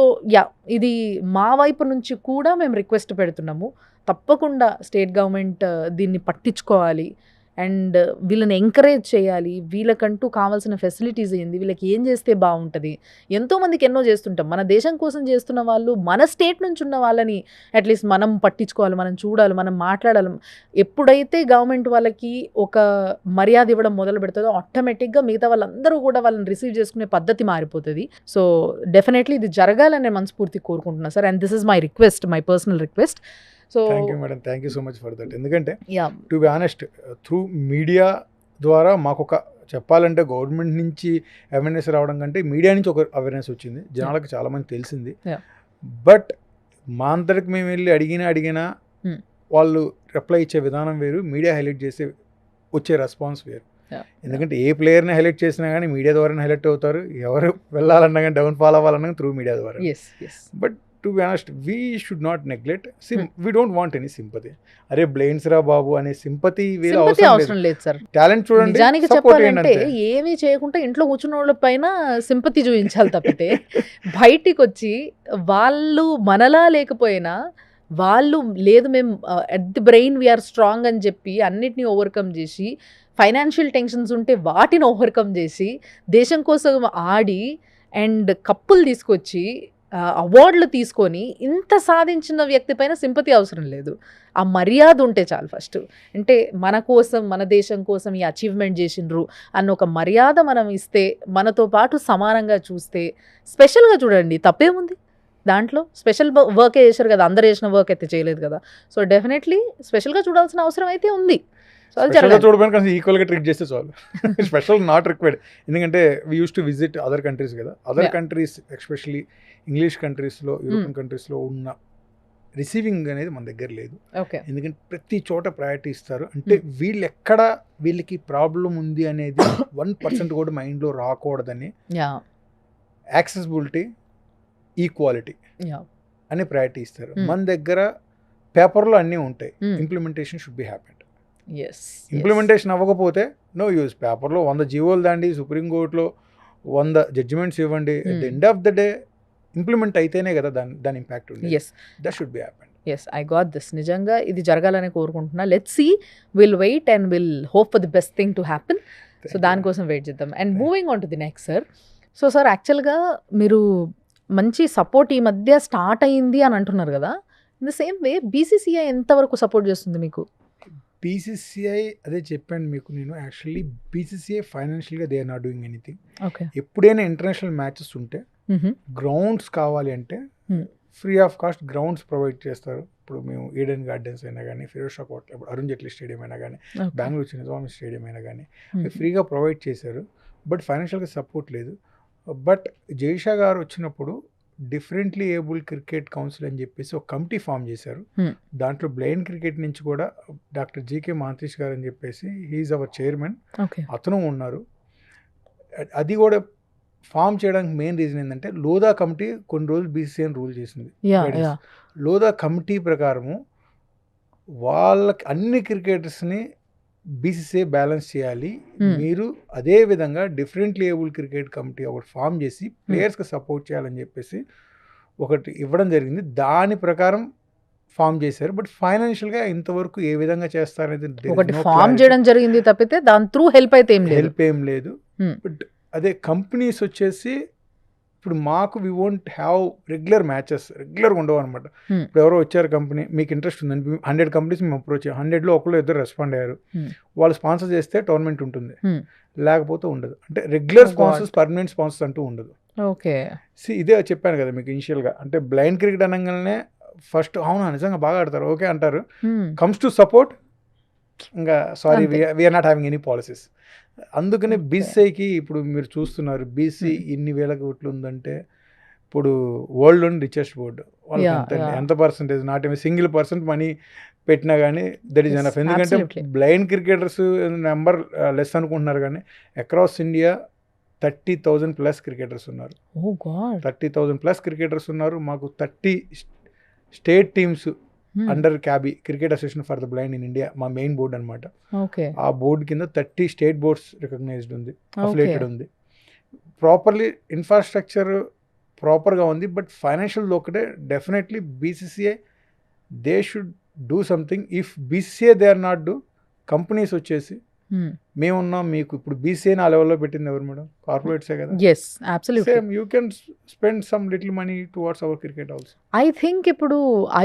ఇది మా వైపు నుంచి కూడా మేము రిక్వెస్ట్ పెడుతున్నాము, తప్పకుండా స్టేట్ గవర్నమెంట్ దీన్ని పట్టించుకోవాలి అండ్ వీళ్ళని ఎంకరేజ్ చేయాలి. వీళ్ళకంటూ కావాల్సిన ఫెసిలిటీస్ ఏంది, వీళ్ళకి ఏం చేస్తే బాగుంటుంది. ఎంతోమందికి ఎన్నో చేస్తుంటాం, మన దేశం కోసం చేస్తున్న వాళ్ళు మన స్టేట్ నుంచి ఉన్న వాళ్ళని అట్లీస్ట్ మనం పట్టించుకోవాలి, మనం చూడాలి, మనం మాట్లాడాలి. ఎప్పుడైతే గవర్నమెంట్ వాళ్ళకి ఒక మర్యాద ఇవ్వడం మొదలు పెడుతుందో ఆటోమేటిక్గా మిగతా వాళ్ళందరూ కూడా వాళ్ళని రిసీవ్ చేసుకునే పద్ధతి మారిపోతుంది. సో డెఫినెట్లీ ఇది జరగాలని నేను మనస్ఫూర్తి కోరుకుంటున్నాను sir, and this is my request, my personal request. So thank you madam, thank you so much for that. ఎందుకంటే to be honest through media ద్వారా మాకు ఒక చెప్పాలంటే గవర్నమెంట్ నుంచి అవేర్నెస్ రావడం కంటే మీడియా నుంచి ఒక అవేర్నెస్ వచ్చింది, జనాలకు చాలామంది తెలిసింది. బట్ మా అంతటికి మేము వెళ్ళి అడిగినా వాళ్ళు రిప్లై ఇచ్చే విధానం వేరు, మీడియా హైలైట్ చేసే వచ్చే రెస్పాన్స్ వేరు. ఎందుకంటే ఏ ప్లేయర్ని హైలైట్ చేసినా కానీ మీడియా ద్వారానే హైలైట్ అవుతారు, ఎవరు వెళ్ళాలన్నా కానీ డౌన్ ఫాల్ అవ్వాలన్నా త్రూ మీడియా ద్వారా. But to be honest we should not neglect, we don't want any sympathy. అరే బ్లెయిన్స్ రా బాబు అనే సింపతి అవసరం లేదు సార్. టాలెంట్ చూడండి, నిజానికి చెప్పాలంటే ఏమీ చేయకుండా ఇంట్లో కూర్చున్న వాళ్ళ పైన సింపతి చూపించాలి తప్పితే బయటికి వచ్చి వాళ్ళు మనలా లేకపోయినా వాళ్ళు లేదు మేము at the brain we are strong అని చెప్పి అన్నిటినీ ఓవర్కమ్ చేసి, ఫైనాన్షియల్ టెన్షన్స్ ఉంటే వాటిని ఓవర్కమ్ చేసి దేశం కోసం ఆడి అండ్ కప్పులు తీసుకొచ్చి అవార్డులు తీసుకొని ఇంత సాధించిన వ్యక్తి పైన సింపతి అవసరం లేదు, ఆ మర్యాద ఉంటే చాలు. ఫస్ట్ అంటే మన కోసం మన దేశం కోసం ఈ అచీవ్మెంట్ చేసిండ్రు అన్న ఒక మర్యాద మనం ఇస్తే, మనతో పాటు సమానంగా చూస్తే, స్పెషల్గా చూడండి తప్పేముంది దాంట్లో. స్పెషల్ వర్కే చేశారు కదా, అందరు చేసిన వర్క్ అయితే చేయలేదు కదా. సో డెఫినెట్లీ స్పెషల్గా చూడాల్సిన అవసరం అయితే ఉంది. చూడడానికి ఈక్వల్గా ట్రీట్ చేస్తే చాలు, స్పెషల్ నాట్ రిక్వైర్డ్. ఎందుకంటే we use to visit other countries కదా, అదర్ కంట్రీస్ ఎస్పెషల్లీ ఇంగ్లీష్ కంట్రీస్లో, యూరోపియన్ కంట్రీస్లో ఉన్న రిసీవింగ్ అనేది మన దగ్గర లేదు. ఎందుకంటే ప్రతి చోట ప్రయారిటీ ఇస్తారు. అంటే వీళ్ళకి ప్రాబ్లం ఉంది అనేది 1% కూడా మైండ్లో రాకూడదని యాక్సెసిబిలిటీ, ఈక్వాలిటీ అనే ప్రయారిటీ ఇస్తారు. మన దగ్గర పేపర్లో అన్నీ ఉంటాయి, implementation should be happened. Implementation అవ్వకపోతే నో యూజ్. పేపర్లో 100 జీవోలు దాండి, సుప్రీంకోర్టులో 100 జడ్జిమెంట్స్ ఇవ్వండి, at the end of the day implement అయితేనే కదా దాని ఇంపాక్ట్ ఉంది. That should be happen. I got this. నిజంగా ఇది జరగాలని కోరుకుంటున్నా. Let's see, will wait and will hope for the best thing to happen. So దానికోసం వెయిట్ చేద్దాం. And moving on to the next sir. So sir యాక్చువల్గా మీరు మంచి support ఈ మధ్య స్టార్ట్ అయ్యింది అని అంటున్నారు కదా, in the same way BCCI ఎంతవరకు సపోర్ట్ చేస్తుంది మీకు? బీసీసీఐ అదే చెప్పాను మీకు నేను, యాక్చువల్లీ బీసీసీఐ ఫైనాన్షియల్గా they are not doing anything. ఎప్పుడైనా ఇంటర్నేషనల్ మ్యాచెస్ ఉంటే గ్రౌండ్స్ కావాలి అంటే free of cost grounds provide చేస్తారు. ఇప్పుడు మేము ఈడెన్ గార్డెన్స్ అయినా కానీ, ఫిరోజ్ షా కోట్ల, ఇప్పుడు అరుణ్ జైట్లీ స్టేడియం అయినా కానీ, బెంగళూరు చిన్నస్వామి స్టేడియం అయినా కానీ ఫ్రీగా ప్రొవైడ్ చేశారు. బట్ ఫైనాన్షియల్గా సపోర్ట్ లేదు. బట్ జైషా గారు వచ్చినప్పుడు డిఫరెంట్లీ ఏబుల్ క్రికెట్ కౌన్సిల్ అని చెప్పేసి ఒక కమిటీ ఫామ్ చేశారు. దాంట్లో బ్లైండ్ క్రికెట్ నుంచి కూడా డాక్టర్ జీకే మాంత్రీష్ గారు అని చెప్పేసి హీఈస్ అవర్ చైర్మన్, అతను ఉన్నారు. అది కూడా ఫామ్ చేయడానికి మెయిన్ రీజన్ ఏంటంటే లోదా కమిటీ కొన్ని రోజులు బీసీసీఐ రూల్ చేసింది. లోదా కమిటీ ప్రకారము వాళ్ళకి అన్ని క్రికెటర్స్ని బీసీసీఐ బ్యాలెన్స్ చేయాలి. మీరు అదే విధంగా డిఫరెంట్లీ ఏబుల్ క్రికెట్ కమిటీ ఒకటి ఫామ్ చేసి ప్లేయర్స్కి సపోర్ట్ చేయాలని చెప్పేసి ఒకటి ఇవ్వడం జరిగింది. దాని ప్రకారం ఫామ్ చేశారు. బట్ ఫైనాన్షియల్గా ఇంతవరకు ఏ విధంగా చేస్తారనేది ఒకటి ఫామ్ చేయడం జరిగింది తప్పితే దాని త్రూ హెల్ప్ అయితే ఏం లేదు. బట్ అదే కంపెనీస్ వచ్చేసి ఇప్పుడు మాకు we won't have regular matches, రెగ్యులర్గా ఉండవు అనమాట. ఇప్పుడు ఎవరో వచ్చారు కంపెనీ, మీకు ఇంట్రెస్ట్ ఉందని 100 కంపెనీస్ మేము అప్రోచ్ 100లో ఒకళ్ళు ఇద్దరు రెస్పాండ్ అయ్యారు. వాళ్ళు స్పాన్సర్ చేస్తే టోర్నమెంట్ ఉంటుంది, లేకపోతే ఉండదు. అంటే రెగ్యులర్ స్పాన్సర్స్, పర్మనెంట్ స్పాన్సర్స్ అంటూ ఉండదు. ఇదే చెప్పాను కదా మీకు ఇనిషియల్గా. అంటే బ్లైండ్ క్రికెట్ అనగానే ఫస్ట్ అవునా నిజంగా బాగా ఆడతారు ఓకే అంటారు. కమ్స్ టు సపోర్ట్ ఇంకా sorry we are not having any policies. అందుకని బీసీఐకి ఇప్పుడు మీరు చూస్తున్నారు బీసీ ఇన్ని వేల కోట్లు ఉందంటే ఇప్పుడు వరల్డ్లోని రిచెస్ట్ బోర్డు వాళ్ళకి ఎంత పర్సంటేజ్, నాట్ ఏమి సింగిల్ పర్సెంట్ మనీ పెట్టినా కానీ దట్ ఈస్ Yes, ఎనఫ్. ఎందుకంటే absolutely. Blind cricketers number less అనుకుంటున్నారు కానీ అక్రాస్ ఇండియా 30,000 ప్లస్ క్రికెటర్స్ ఉన్నారు. ఓ గాడ్. 30,000 ప్లస్ క్రికెటర్స్ ఉన్నారు. మాకు 30 state teams under CABI cricket association for the blind in India మా మెయిన్ బోర్డ్ అనమాట. ఓకే. ఆ బోర్డు కింద 30 స్టేట్ బోర్డ్స్ రికగ్నైజ్డ్ ఉంది, అఫిలియేటెడ్ ఉంది. ప్రాపర్లీ ఇన్ఫ్రాస్ట్రక్చర్ ప్రాపర్గా ఉంది. బట్ ఫైనాన్షియల్ ఒకటే definitely BCCI they should do something. If BCCI they are not do, companies వచ్చేసి మేమున్నాం మీకు ఇప్పుడు బీసీఐ ఆ లెవెల్లో పెట్టింది ఎవరు మేడం? కార్పొరేట్సే కదా. yes absolutely. Same you can spend some little money towards our cricket also. I think ఇప్పుడు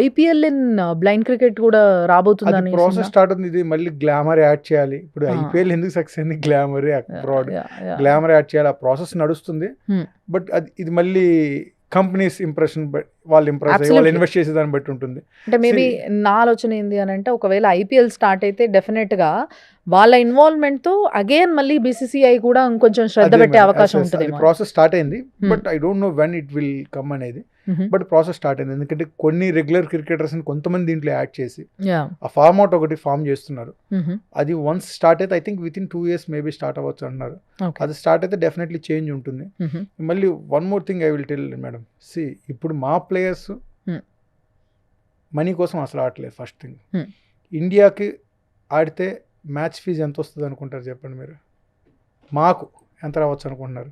ఐపీఎల్ ఇన్ బ్లైండ్ క్రికెట్ కూడా రాబోతుందని ప్రాసెస్ స్టార్ట్ అవుతుంది. ఇది మళ్ళీ గ్లామర్ యాడ్ చేయాలి. ఇప్పుడు ఐపీఎల్ ఎందుకు సక్సెస్ అయింది? గ్లామర్ అబ్రాడ్ గ్లామర్ యాడ్ చేయాలి. ఆ ప్రాసెస్ నడుస్తుంది. బట్ అది ఇది మళ్ళీ కంపెనీస్ ఇంప్రెషన్ వాళ్ళు ఇంప్రెస్ అయ్యి వాళ్ళు ఇన్వెస్ట్ చేసే దాన్ని బట్టి ఉంటుంది. అంటే మేబీ నా ఆలోచన ఏంది అని అంటే ఒకవేళ ఐపీఎల్ స్టార్ట్ అయితే డెఫినెట్ గా వాళ్ళ ఇన్వాల్వ్మెంట్ తో అగైన్ మళ్ళీ బీసీసీఐ కూడా ఇంకొంచెం శ్రద్ధ పెట్టే అవకాశం ఉంటుంది. ప్రాసెస్ స్టార్ట్ అయింది. But I don't know when it will come అనేది. బట్ ప్రాసెస్ స్టార్ట్ అయింది. ఎందుకంటే కొన్ని రెగ్యులర్ క్రికెటర్స్ కొంతమంది దీంట్లో యాడ్ చేసి ఆ ఫార్మాట్ ఒకటి ఫామ్ చేస్తున్నారు. అది వన్స్ స్టార్ట్ అయితే I think within 2 years maybe start అవ్వచ్చు అంటున్నారు. అది స్టార్ట్ అయితే డెఫినెట్లీ చేంజ్ ఉంటుంది. మళ్ళీ one more thing I will tell madam, see ఇప్పుడు మా ప్లేయర్స్ మనీ కోసం అసలు ఆడలేదు. ఫస్ట్ థింగ్, ఇండియాకి ఆడితే మ్యాచ్ ఫీజు ఎంత వస్తుంది అనుకుంటారు చెప్పండి మీరు? మాకు ఎంత రావచ్చు అనుకుంటున్నారు?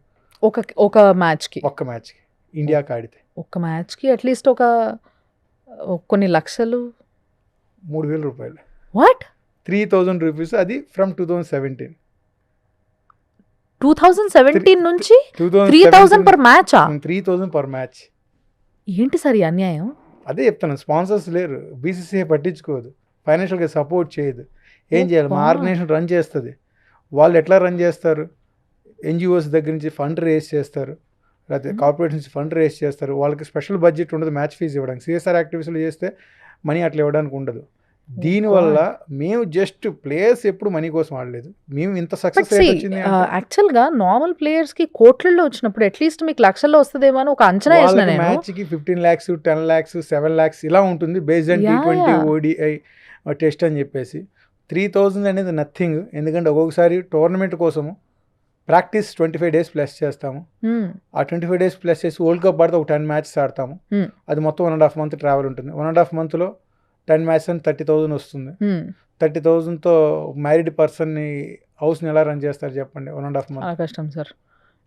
ఒక మ్యాచ్కి ఒక్క మ్యాచ్కి ఇండియాకి ఆడితే ఒక్క మ్యాచ్కి అట్లీస్ట్ ఒక కొన్ని లక్షలు, 3,000 రూపాయలు. వాట్? 3,000 రూపీస్. అది ఫ్రమ్ 2017 నుంచి 3,000 పర్ మ్యాచ్. 3,000 per match. ఏంటి సార్ ఈ అన్యాయం? అదే చెప్తాను, స్పాన్సర్స్ లేరు, బీసీసీఐ పట్టించుకోదు, ఫైనాన్షియల్గా సపోర్ట్ చేయదు. ఏం చేయాలి? మా ఆర్గనైజేషన్ రన్ చేస్తుంది. వాళ్ళు ఎట్లా రన్ చేస్తారు? ఎన్జిఓస్ దగ్గర నుంచి ఫండ్ రేస్ చేస్తారు, లేకపోతే కార్పొరేట్ నుంచి ఫండ్ రేస్ చేస్తారు. వాళ్ళకి స్పెషల్ బడ్జెట్ ఉండదు మ్యాచ్ ఫీజు ఇవ్వడానికి. సిఎస్ఆర్ యాక్టివిటీస్లో చేస్తే మనీ అట్లా ఇవ్వడానికి ఉండదు. దీనివల్ల మేము జస్ట్ ప్లేయర్స్ ఎప్పుడు మనీ కోసం ఆడలేదు. మేము ఇంత సక్సెస్ వచ్చింది. యాక్చువల్గా నార్మల్ ప్లేయర్స్ కి కోట్లలో వచ్చినప్పుడు అట్లీస్ట్ మీకు లక్షల్లో వస్తుందేమో అని ఒక అంచనా వేసిన నేను. మ్యాచ్ కి 15 lakhs 10 lakhs 7 lakhs ఇలా ఉంటుంది based on T20 ODI test అని చెప్పేసి. 3,000 అనేది నథింగ్. ఎందుకంటే ఒక్కొక్కసారి టోర్నమెంట్ కోసము ప్రాక్టీస్ 25 days ప్లస్ చేస్తాము. ఆ 25 days ప్లస్ చేసి వరల్డ్ కప్ ఆడితే ఒక 10 matches ఆడతాము. అది మొత్తం 1.5 month ట్రావెల్ ఉంటుంది. 1.5 monthలో 10 matches అని 30,000 వస్తుంది. 30,000తో మ్యారీడ్ పర్సన్ని హౌస్ని ఎలా రన్ చేస్తారు చెప్పండి? 1.5 month కష్టం సార్.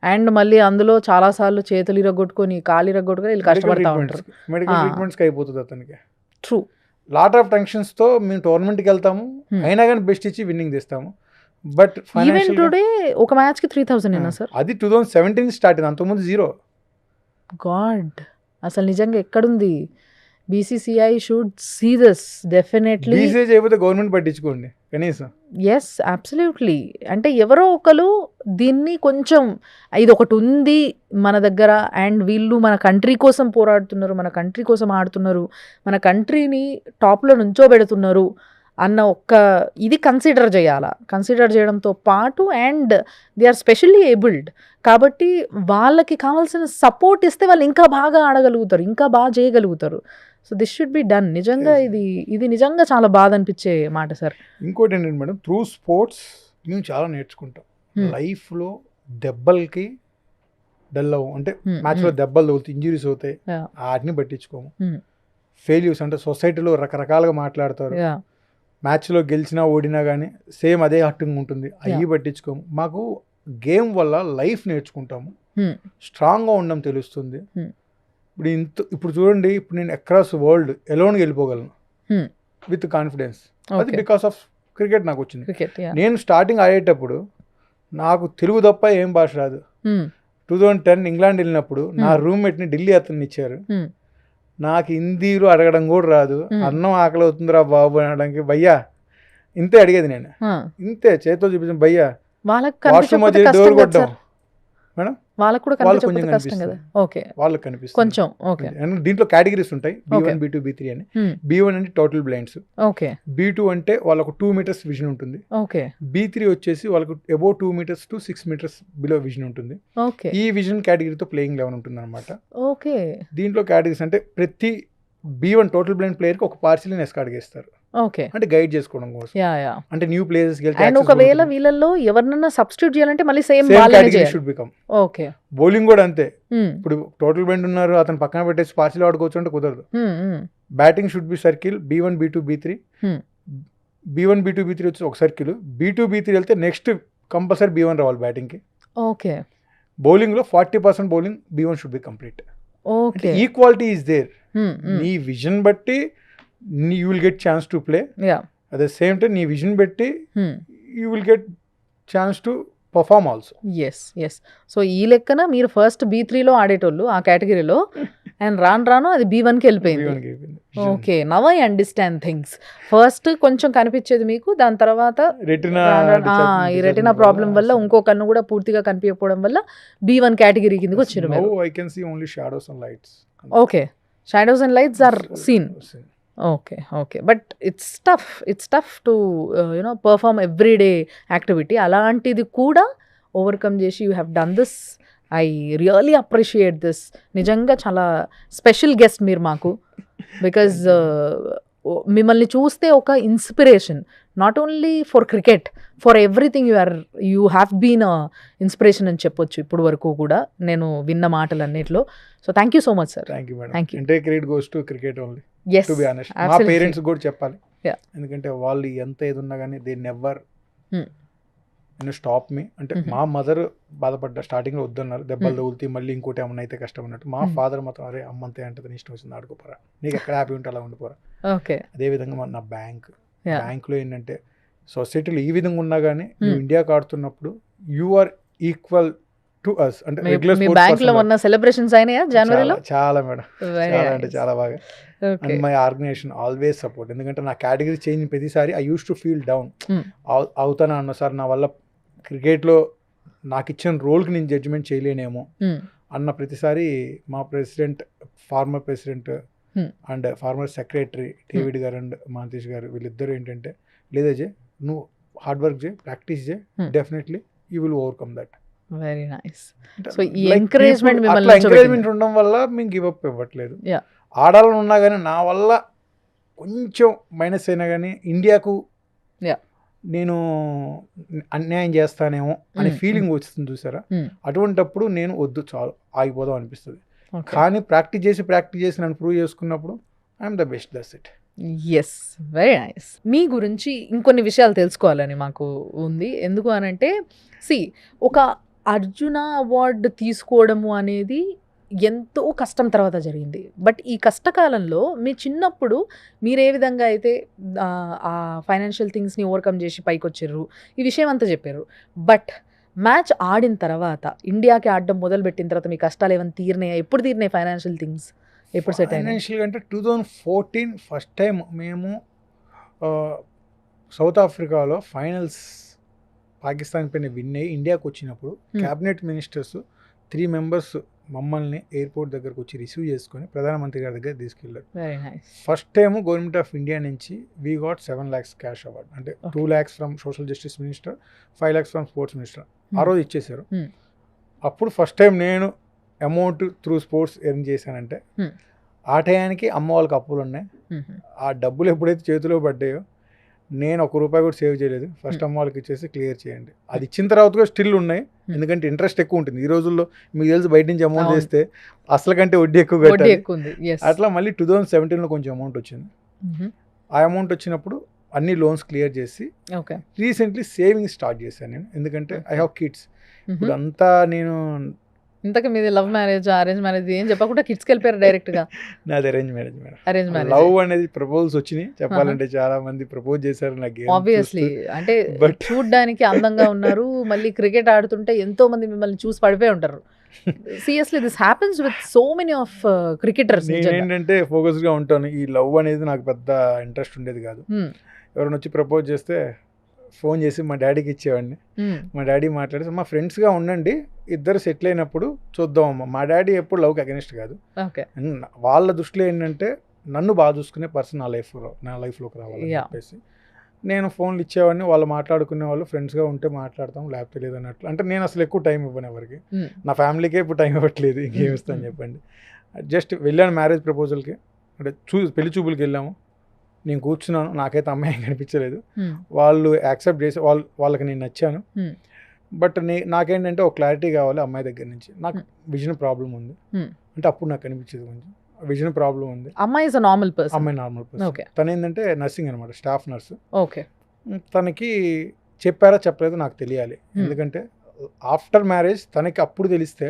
అండ్ మళ్ళీ అందులో చాలా సార్లు చేతులు ఇరగొట్టుకొని కాలు ఇరగొట్టుకొని వీళ్ళు కష్టపడతా ఉంటారు. మెడికల్ ట్రీట్మెంట్స్కి అయిపోతుంది అతనికి. ట్రూ. లాట్ ఆఫ్ టెన్షన్స్తో మేము టోర్నమెంట్కి వెళ్తాము, అయినా కానీ బెస్ట్ ఇచ్చి విన్నింగ్ తెస్తాము. బట్ ఈవెన్ టుడే ఒక మ్యాచ్కి 3,000 ఏనా సార్? అది 2017 స్టార్ట్ అయింది, అంతకుముందు 0. గాడ్, అసలు నిజంగా ఎక్కడుంది? BCCI should see this definitely. BCCI చేయకపోతే గవర్నమెంట్ పట్టించుకోండి కనీసం. Yes absolutely. అంటే ఎవరో ఒకరు దీన్ని కొంచెం ఇది ఒకటి ఉంది మన దగ్గర అండ్ వీళ్ళు మన కంట్రీ కోసం పోరాడుతున్నారు, మన కంట్రీ కోసం ఆడుతున్నారు, మన కంట్రీని టాప్లో నుంచోబెడుతున్నారు అన్న ఒక్క ఇది కన్సిడర్ చేయాలా. కన్సిడర్ చేయడంతో పాటు and they are specially abled కాబట్టి వాళ్ళకి కావాల్సిన సపోర్ట్ ఇస్తే వాళ్ళు ఇంకా బాగా ఆడగలుగుతారు, ఇంకా బాగా చేయగలుగుతారు. So this should be done. నిజంగా ఇది నిజంగా చాలా బాధ అనిపించే మాట సార్. ఇంకోటి ఏంటంటే మేడం, త్రూ స్పోర్ట్స్ మేము చాలా నేర్చుకుంటాం. లైఫ్లో దెబ్బలకి డల్ అవ్వం. అంటే మ్యాచ్లో దెబ్బలు తగులుతాయి, ఇంజురీస్ అవుతాయి, వాటిని పట్టించుకోము. ఫెయిల్యూర్స్ అంటే సొసైటీలో రకరకాలుగా మాట్లాడతారు. మ్యాచ్లో గెలిచినా ఓడినా కానీ సేమ్ అదే హర్టింగ్ ఉంటుంది, అవి పట్టించుకోము. మాకు గేమ్ వల్ల లైఫ్ నేర్చుకుంటాము, స్ట్రాంగ్గా ఉండడం తెలుస్తుంది. ఇప్పుడు చూడండి, ఇప్పుడు నేను అక్రాస్ వరల్డ్ ఎలోన్గా వెళ్ళిపోగలను విత్ కాన్ఫిడెన్స్. అది బికాస్ ఆఫ్ క్రికెట్ నాకు వచ్చింది. నేను స్టార్టింగ్ ఆడేటప్పుడు నాకు తెలుగు తప్ప ఏం భాష రాదు. 2010 ఇంగ్లాండ్ వెళ్ళినప్పుడు నా రూమ్మేట్ని ఢిల్లీ అతన్ని ఇచ్చారు. నాకు హిందీలో అడగడం కూడా రాదు. అన్నం ఆకలి అవుతుందిరా బాబు అనడానికి భయ్యా ఇంతే అడిగేది నేను. ఇంతే చేతితో చూపించిన భయ్యా వాష్రూమ్ వచ్చి డోర్ కొట్టడం మేడం. వాళ్ళకు కొంచెం కనిపిస్తుంది, వాళ్ళకి కనిపిస్తుంది కొంచెం. దీంట్లో కేటగిరీస్ ఉంటాయి, B1 B2 B3 అని. B1 అంటే టోటల్ బ్లైండ్స్, B2 అంటే వాళ్ళకు 2 meters విజన్ ఉంటుంది, B3 వచ్చేసి వాళ్ళకు above 2 meters to 6 meters below vision ఉంటుంది. ఈ విజన్ కేటగిరీతో ప్లేయింగ్ 11 ఉంటుంది అనమాట. దీంట్లో కేటగిరీస్ అంటే ప్రతి B1 టోటల్ బ్లైండ్ ప్లేయర్కి ఒక పార్సిల్ ఎస్కార్డ్ చేస్తారు. ఓకే. అంటే గైడ్ చేసుకోవడం కోసం. యా. అంటే న్యూ ప్లేసెస్కి వెళ్తే అండ్ ఒకవేళ వీళ్ళల్లో ఎవరినన్నా సబ్స్టిట్యూట్ చేయాలంటే మళ్ళీ సేమ్ వాళ్ళనే కేటగిరీ చేయాలి. Should become. ఓకే. బౌలింగ్ కూడా అంతే. ఇప్పుడు టోటల్ బెండ్ ఉన్నారు, అతను పక్కన పెట్టేసి పార్సిల్ ఆడుకోవచ్చు అంటే కుదరదు. Batting should be circle B1 B2 B3. B1 B2 B3 వచ్చి ఒక సర్కిల్, B2 B3 వెళ్తే నెక్స్ట్ కంపల్సరీ B1 రావాలి బ్యాటింగ్కి. ఓకే. బౌలింగ్లో 40% bowling B1 should be complete. Okay. Equality is there. నీ విజన్ బట్టి you will get chance to play. At the same time నీ vision బట్టి you will get chance to perform also. Yes. So ఈ లెక్కన మీరు first B3లో ఆడేటోళ్ళు ఆ కేటగిరీలో, and రాను అది B1కి వెళ్ళిపోయింది. Okay, now I understand things. First కొంచెం కనిపించేది మీకు, దాని తర్వాత ఈ రెటినా ప్రాబ్లం వల్ల ఇంకో కన్ను కూడా పూర్తిగా కనిపించకపోవడం వల్ల B1 కేటగిరీ కిందకి వచ్చారు. I can see only shadows and lights. Okay, shadows and lights are seen. Okay. But it's tough to perform everyday activity. అలాంటిది కూడా ఓవర్కమ్ చేసి you have done this. I really appreciate this. నిజంగా చాలా special guest మీరు మాకు. Because మిమ్మల్ని చూస్తే ఒక inspiration, not only for cricket, for everything you have been inspiration అని చెప్పొచ్చు ఇప్పుడు వరకు కూడా నేను విన్న మాటలన్నిటిలో. So thank you so much sir. Thank you madam. Entire credit goes to cricket only. Yes, to be honest, మా absolutely. పేరెంట్స్ కూడా చెప్పాలి. Yeah. ఎందుకంటే వాళ్ళు ఎంత ఏది ఉన్నా కానీ దే నెవర్ స్టాప్ మీ. అంటే మా మదర్ బాధపడ్డ స్టార్టింగ్లో వద్దన్నారు, దెబ్బలు తగులుతాయి మళ్ళీ ఇంకోటి ఏమన్నా అయితే కష్టం అన్నట్టు. మా ఫాదర్ మాత్రం అరే అమ్మంతే అంటే తన ఇష్టం వచ్చింది ఆడుకోపోరా, నీకు ఎక్కడ హ్యాపీ ఉంటే అలా ఉండిపోరా. ఓకే. అదేవిధంగా నా బ్యాంక్లో ఏంటంటే సొసైటీలో ఈ విధంగా ఉన్నా కానీ నువ్వు ఇండియాకి ఆడుతున్నప్పుడు you are equal to us. అంటే మీ బ్యాంక్ లో ఉన్న సెలబ్రేషన్స్ అయినాయా జనవరిలో? చాలా మేడం, చాలా అంటే చాలా బాగా. And my organisation always support. ఎందుకంటే నా కేటగిరీ చేంజ్ ప్రతిసారి I use to feel down. అవుతానా అన్న సార్ నా వల్ల క్రికెట్లో నాకు ఇచ్చిన రోల్కి నేను జడ్జిమెంట్ చేయలేనేమో అన్న ప్రతిసారి మా president, former president and farmer secretary David గారు అండ్ మాంతీష్ గారు వీళ్ళిద్దరూ ఏంటంటే, లేదా జే నువ్వు హార్డ్ వర్క్ చేయి, ప్రాక్టీస్ చేయి, definitely you will overcome that. Very nice. So ఈ ఎంకరేజ్మెంట్ ఉండడం వల్ల మేము గివ్ అప్ ఇవ్వట్లేదు. ఆడాలని ఉన్నా కానీ నా వల్ల కొంచెం మైనస్ అయినా కానీ ఇండియాకు నేను అన్యాయం చేస్తానేమో అనే ఫీలింగ్ వస్తుంది చూసారా. అటువంటప్పుడు నేను వద్దు చాలు ఆగిపోదాం అనిపిస్తుంది. కానీ ప్రాక్టీస్ చేసి నన్ను ప్రూవ్ చేసుకున్నప్పుడు I'm the best, that's it. Yes, very nice. మీ గురించి ఇంకొన్ని విషయాలు తెలుసుకోవాలని మాకు ఉంది. ఎందుకు అనంటే ఒక అర్జున అవార్డు తీసుకోవడము అనేది ఎంతో కష్టం తర్వాత జరిగింది. బట్ ఈ కష్టకాలంలో మీ చిన్నప్పుడు మీరు ఏ విధంగా అయితే ఆ ఫైనాన్షియల్ థింగ్స్ని ఓవర్కమ్ చేసి పైకి వచ్చారు, ఈ విషయం అంతా చెప్పారు. బట్ మ్యాచ్ ఆడిన తర్వాత, ఇండియాకి ఆడడం మొదలుపెట్టిన తర్వాత మీ కష్టాలు ఏమైనా తీరినాయా? ఎప్పుడు తీరినాయి ఫైనాన్షియల్ థింగ్స్? ఎప్పుడు సెట్ అయినాయి? ఫైనాన్షియల్గా అంటే 2014 ఫస్ట్ టైం మేము సౌత్ ఆఫ్రికాలో ఫైనల్స్ పాకిస్తాన్ పైన విన్ అయ్యి ఇండియాకి వచ్చినప్పుడు క్యాబినెట్ మినిస్టర్స్ 3 మెంబర్స్ మమ్మల్ని ఎయిర్పోర్ట్ దగ్గరకు వచ్చి రిసీవ్ చేసుకొని ప్రధానమంత్రి గారి దగ్గర తీసుకెళ్ళారు. First time government of India నుంచి we got 7 lakhs cash award. అంటే 2 lakhs from social justice minister, 5 lakhs from sports minister. ఆ రోజు ఇచ్చేసారు. అప్పుడు ఫస్ట్ టైం నేను అమౌంట్ త్రూ స్పోర్ట్స్ ఎర్న్ చేశానంటే, ఆ టయానికి అమ్మ వాళ్ళకి అప్పులు ఉన్నాయి. ఆ డబ్బులు ఎప్పుడైతే చేతిలో పడ్డాయో నేను ₹1 కూడా సేవ్ చేయలేదు. ఫస్ట్ అమ్మ వాళ్ళకి ఇచ్చేసి క్లియర్ చేయండి. అది ఇచ్చిన తర్వాత కూడా స్టిల్ ఉన్నాయి, ఎందుకంటే ఇంట్రెస్ట్ ఎక్కువ ఉంటుంది. ఈ రోజుల్లో మీకు తెలుసు బయట నుంచి అమౌంట్ చేస్తే అసలు కంటే వడ్డీ ఎక్కువ కట్టాలి. అట్లా మళ్ళీ 2017లో కొంచెం అమౌంట్ వచ్చింది. ఆ అమౌంట్ వచ్చినప్పుడు అన్ని లోన్స్ క్లియర్ చేసి రీసెంట్లీ సేవింగ్ స్టార్ట్ చేశాను నేను. ఎందుకంటే ఐ హ్యావ్ కిడ్స్. ఇప్పుడు అంతా నేను ఇంతకు మీది లవ్ మ్యారేజ్, అరేంజ్ మ్యారేజ్ ఏం చెప్పకుండా కిడ్స్కి వెళ్ళిపోయారు డైరెక్ట్గా? నాది arrange marriage madam. Arrange marriage. Love అనేది ప్రపోజల్స్ వచ్చినాయి చెప్పాలంటే, చాలా మంది ప్రపోజ్ చేశారు నాకు. ఆబ్వియస్లీ అంటే చూడ్డానికి అందంగా ఉన్నారు, మళ్ళీ క్రికెట్ ఆడుతుంటే ఎంతో మంది మిమ్మల్ని చూసి పడిపోయి ఉంటారు. Seriously this happens with so many of cricketers. నేను ఏంటంటే ఫోకస్గా ఉంటాను. ఈ లవ్ అనేది నాకు పెద్ద ఇంట్రెస్ట్ ఉండేది కాదు. ఎవరైనా వచ్చి ప్రపోజ్ చేస్తే ఫోన్ చేసి మా డాడీకి ఇచ్చేవాడిని. మా డాడీ మాట్లాడి మా ఫ్రెండ్స్గా ఉండండి, ఇద్దరు సెటిల్ అయినప్పుడు చూద్దామమ్మా. మా డాడీ ఎప్పుడు లవ్కి అగెనిస్ట్ కాదు. వాళ్ళ దృష్టిలో ఏంటంటే నన్ను బాగా చూసుకునే పర్సన్ నా లైఫ్లోకి రావాలని చెప్పేసి నేను ఫోన్లు ఇచ్చేవాడిని. వాళ్ళు మాట్లాడుకునే వాళ్ళు, ఫ్రెండ్స్గా ఉంటే మాట్లాడతాం, లేకపోతే లేదన్నట్లు. అంటే నేను అసలు ఎక్కువ టైం ఇవ్వను ఎవరికి. నా ఫ్యామిలీకే ఇప్పుడు టైం ఇవ్వట్లేదు, ఇంకేం ఇస్తాను చెప్పండి. జస్ట్ వెళ్ళాను మ్యారేజ్ ప్రపోజల్కి, అంటే పెళ్లి చూపులకి వెళ్ళాము. నేను కూర్చున్నాను, నాకైతే అమ్మాయి కనిపించలేదు. Hmm. వాళ్ళు యాక్సెప్ట్ చేసి వాళ్ళకి నేను నచ్చాను. Hmm. బట్ నాకేంటంటే ఒక క్లారిటీ కావాలి అమ్మాయి దగ్గర నుంచి. నాకు విజన్ ప్రాబ్లం ఉంది. అంటే అప్పుడు నాకు కనిపించేది కొంచెం విజన్ ప్రాబ్లం ఉంది. అమ్మాయి ఇస్ అ నార్మల్ పర్సన్. అమ్మాయి నార్మల్ పర్సన్. ఓకే. తను ఏంటంటే నర్సింగ్ అనమాట, స్టాఫ్ నర్సు. ఓకే. తనకి చెప్పారా చెప్పలేదో నాకు తెలియాలి. ఎందుకంటే ఆఫ్టర్ మ్యారేజ్ తనకి అప్పుడు తెలిస్తే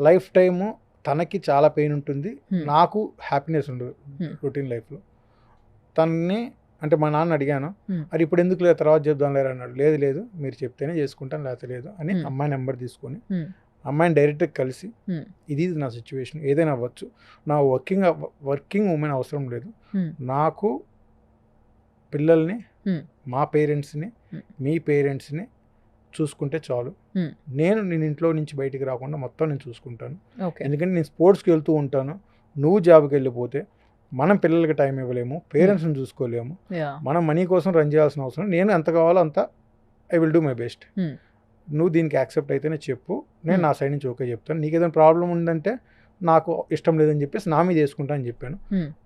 లైఫ్ టైము తనకి చాలా పెయిన్ ఉంటుంది, నాకు హ్యాపీనెస్ ఉండదు రొటీన్ లైఫ్లో. తనని అంటే మా నాన్న అడిగాను, అది ఇప్పుడు ఎందుకు లేదు తర్వాత చెప్దాం లేరు అన్నాడు. లేదు లేదు మీరు చెప్తేనే చేసుకుంటాను లేకపోతే లేదు అని అమ్మాయి నెంబర్ తీసుకొని అమ్మాయిని డైరెక్ట్గా కలిసి ఇది నా సిచ్యువేషన్, ఏదైనా అవ్వచ్చు, నా వర్కింగ్ ఉమెన్ అవసరం లేదు, నాకు పిల్లల్ని మా పేరెంట్స్ని మీ పేరెంట్స్ని చూసుకుంటే చాలు, నేను ఇంట్లో నుంచి బయటికి రాకుండా మొత్తం నేను చూసుకుంటాను. ఎందుకంటే నేను స్పోర్ట్స్కి వెళ్తూ ఉంటాను, నువ్వు జాబ్కి వెళ్ళిపోతే మనం పిల్లలకి టైం ఇవ్వలేము, పేరెంట్స్ని చూసుకోలేము, మనం మనీ కోసం రన్ చేయాల్సిన అవసరం, నేను ఎంత కావాలో అంత I will do my best. నువ్వు దీనికి యాక్సెప్ట్ అయితేనే చెప్పు, నేను నా సైడ్ నుంచి ఓకే చెప్తాను, నీకు ఏదైనా ప్రాబ్లం ఉందంటే నాకు ఇష్టం లేదని చెప్పేసి నా మీద చేసుకుంటా అని చెప్పాను.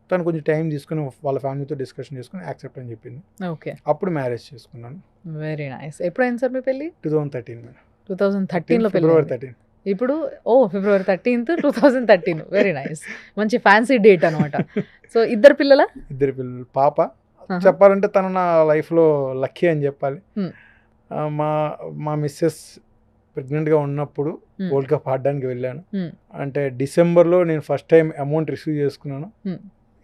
తను కొంచెం టైం తీసుకుని వాళ్ళ ఫ్యామిలీతో డిస్కషన్ చేసుకుని యాక్సెప్ట్ అని చెప్పింది. ఓకే. అప్పుడు మ్యారేజ్ చేసుకున్నాను. Very nice. ఎప్పుడైంది సార్ మీ పెళ్ళి? 2013. 2013లో ఫిబ్రవరి 13. ఇప్పుడు ఫిబ్రవరి 13th 2013. వెరీ నైస్, మంచి ఫ్యాన్సీ డేట్ అనమాట. సో ఇద్దరు పిల్లలు. పాప. చెప్పాలంటే తను నా లైఫ్లో లక్కీ అని చెప్పాలి. మా మిస్సెస్ ప్రెగ్నెంట్గా ఉన్నప్పుడు వరల్డ్ కప్ ఆడడానికి వెళ్ళాను. అంటే డిసెంబర్లో నేను ఫస్ట్ టైం అమౌంట్ రిసీవ్ చేసుకున్నాను.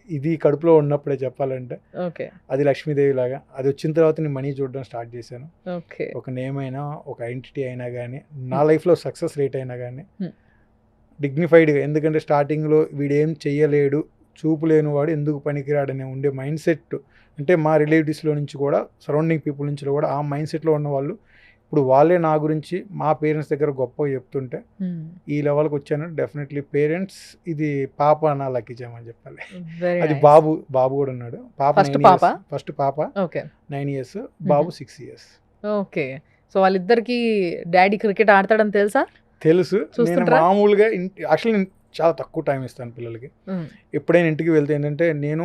ఇది కడుపులో ఉన్నప్పుడే చెప్పాలంటే. ఓకే. అది లక్ష్మీదేవి లాగా. అది వచ్చిన తర్వాత నేను మనీ చూడడం స్టార్ట్ చేశాను. ఓకే. ఒక నేమ్ అయినా ఒక ఐడెంటిటీ అయినా కానీ నా లైఫ్లో సక్సెస్ రేట్ అయినా కానీ డిగ్నిఫైడ్గా, ఎందుకంటే స్టార్టింగ్లో వీడేం చెయ్యలేడు, చూపు లేనివాడు ఎందుకు పనికిరాడనే ఉండే మైండ్ సెట్, అంటే మా రిలేటివ్స్లో నుంచి కూడా సరౌండింగ్ పీపుల్ నుంచి కూడా ఆ మైండ్ సెట్లో ఉన్న వాళ్ళు ఇప్పుడు వాళ్ళే నా గురించి మా పేరెంట్స్ దగ్గర గొప్పగా చెప్తుంటే ఈ లెవెల్కి వచ్చాను. డెఫినెట్లీ పేరెంట్స్ ఇది పాప నా లక్కీ చేయమని చెప్పాలి. అది బాబు కూడా ఉన్నాడు. ఫస్ట్ పాప 9 years, బాబు 6 years. ఓకే. సో వాళ్ళిద్దరికి డాడీ క్రికెట్ ఆడతాడని తెలుసు. నేను మామూలుగా యాక్చువల్లీ నేను చాలా తక్కువ టైం ఇస్తాను పిల్లలకి. ఎప్పుడైనా ఇంటికి వెళ్తే ఏంటంటే నేను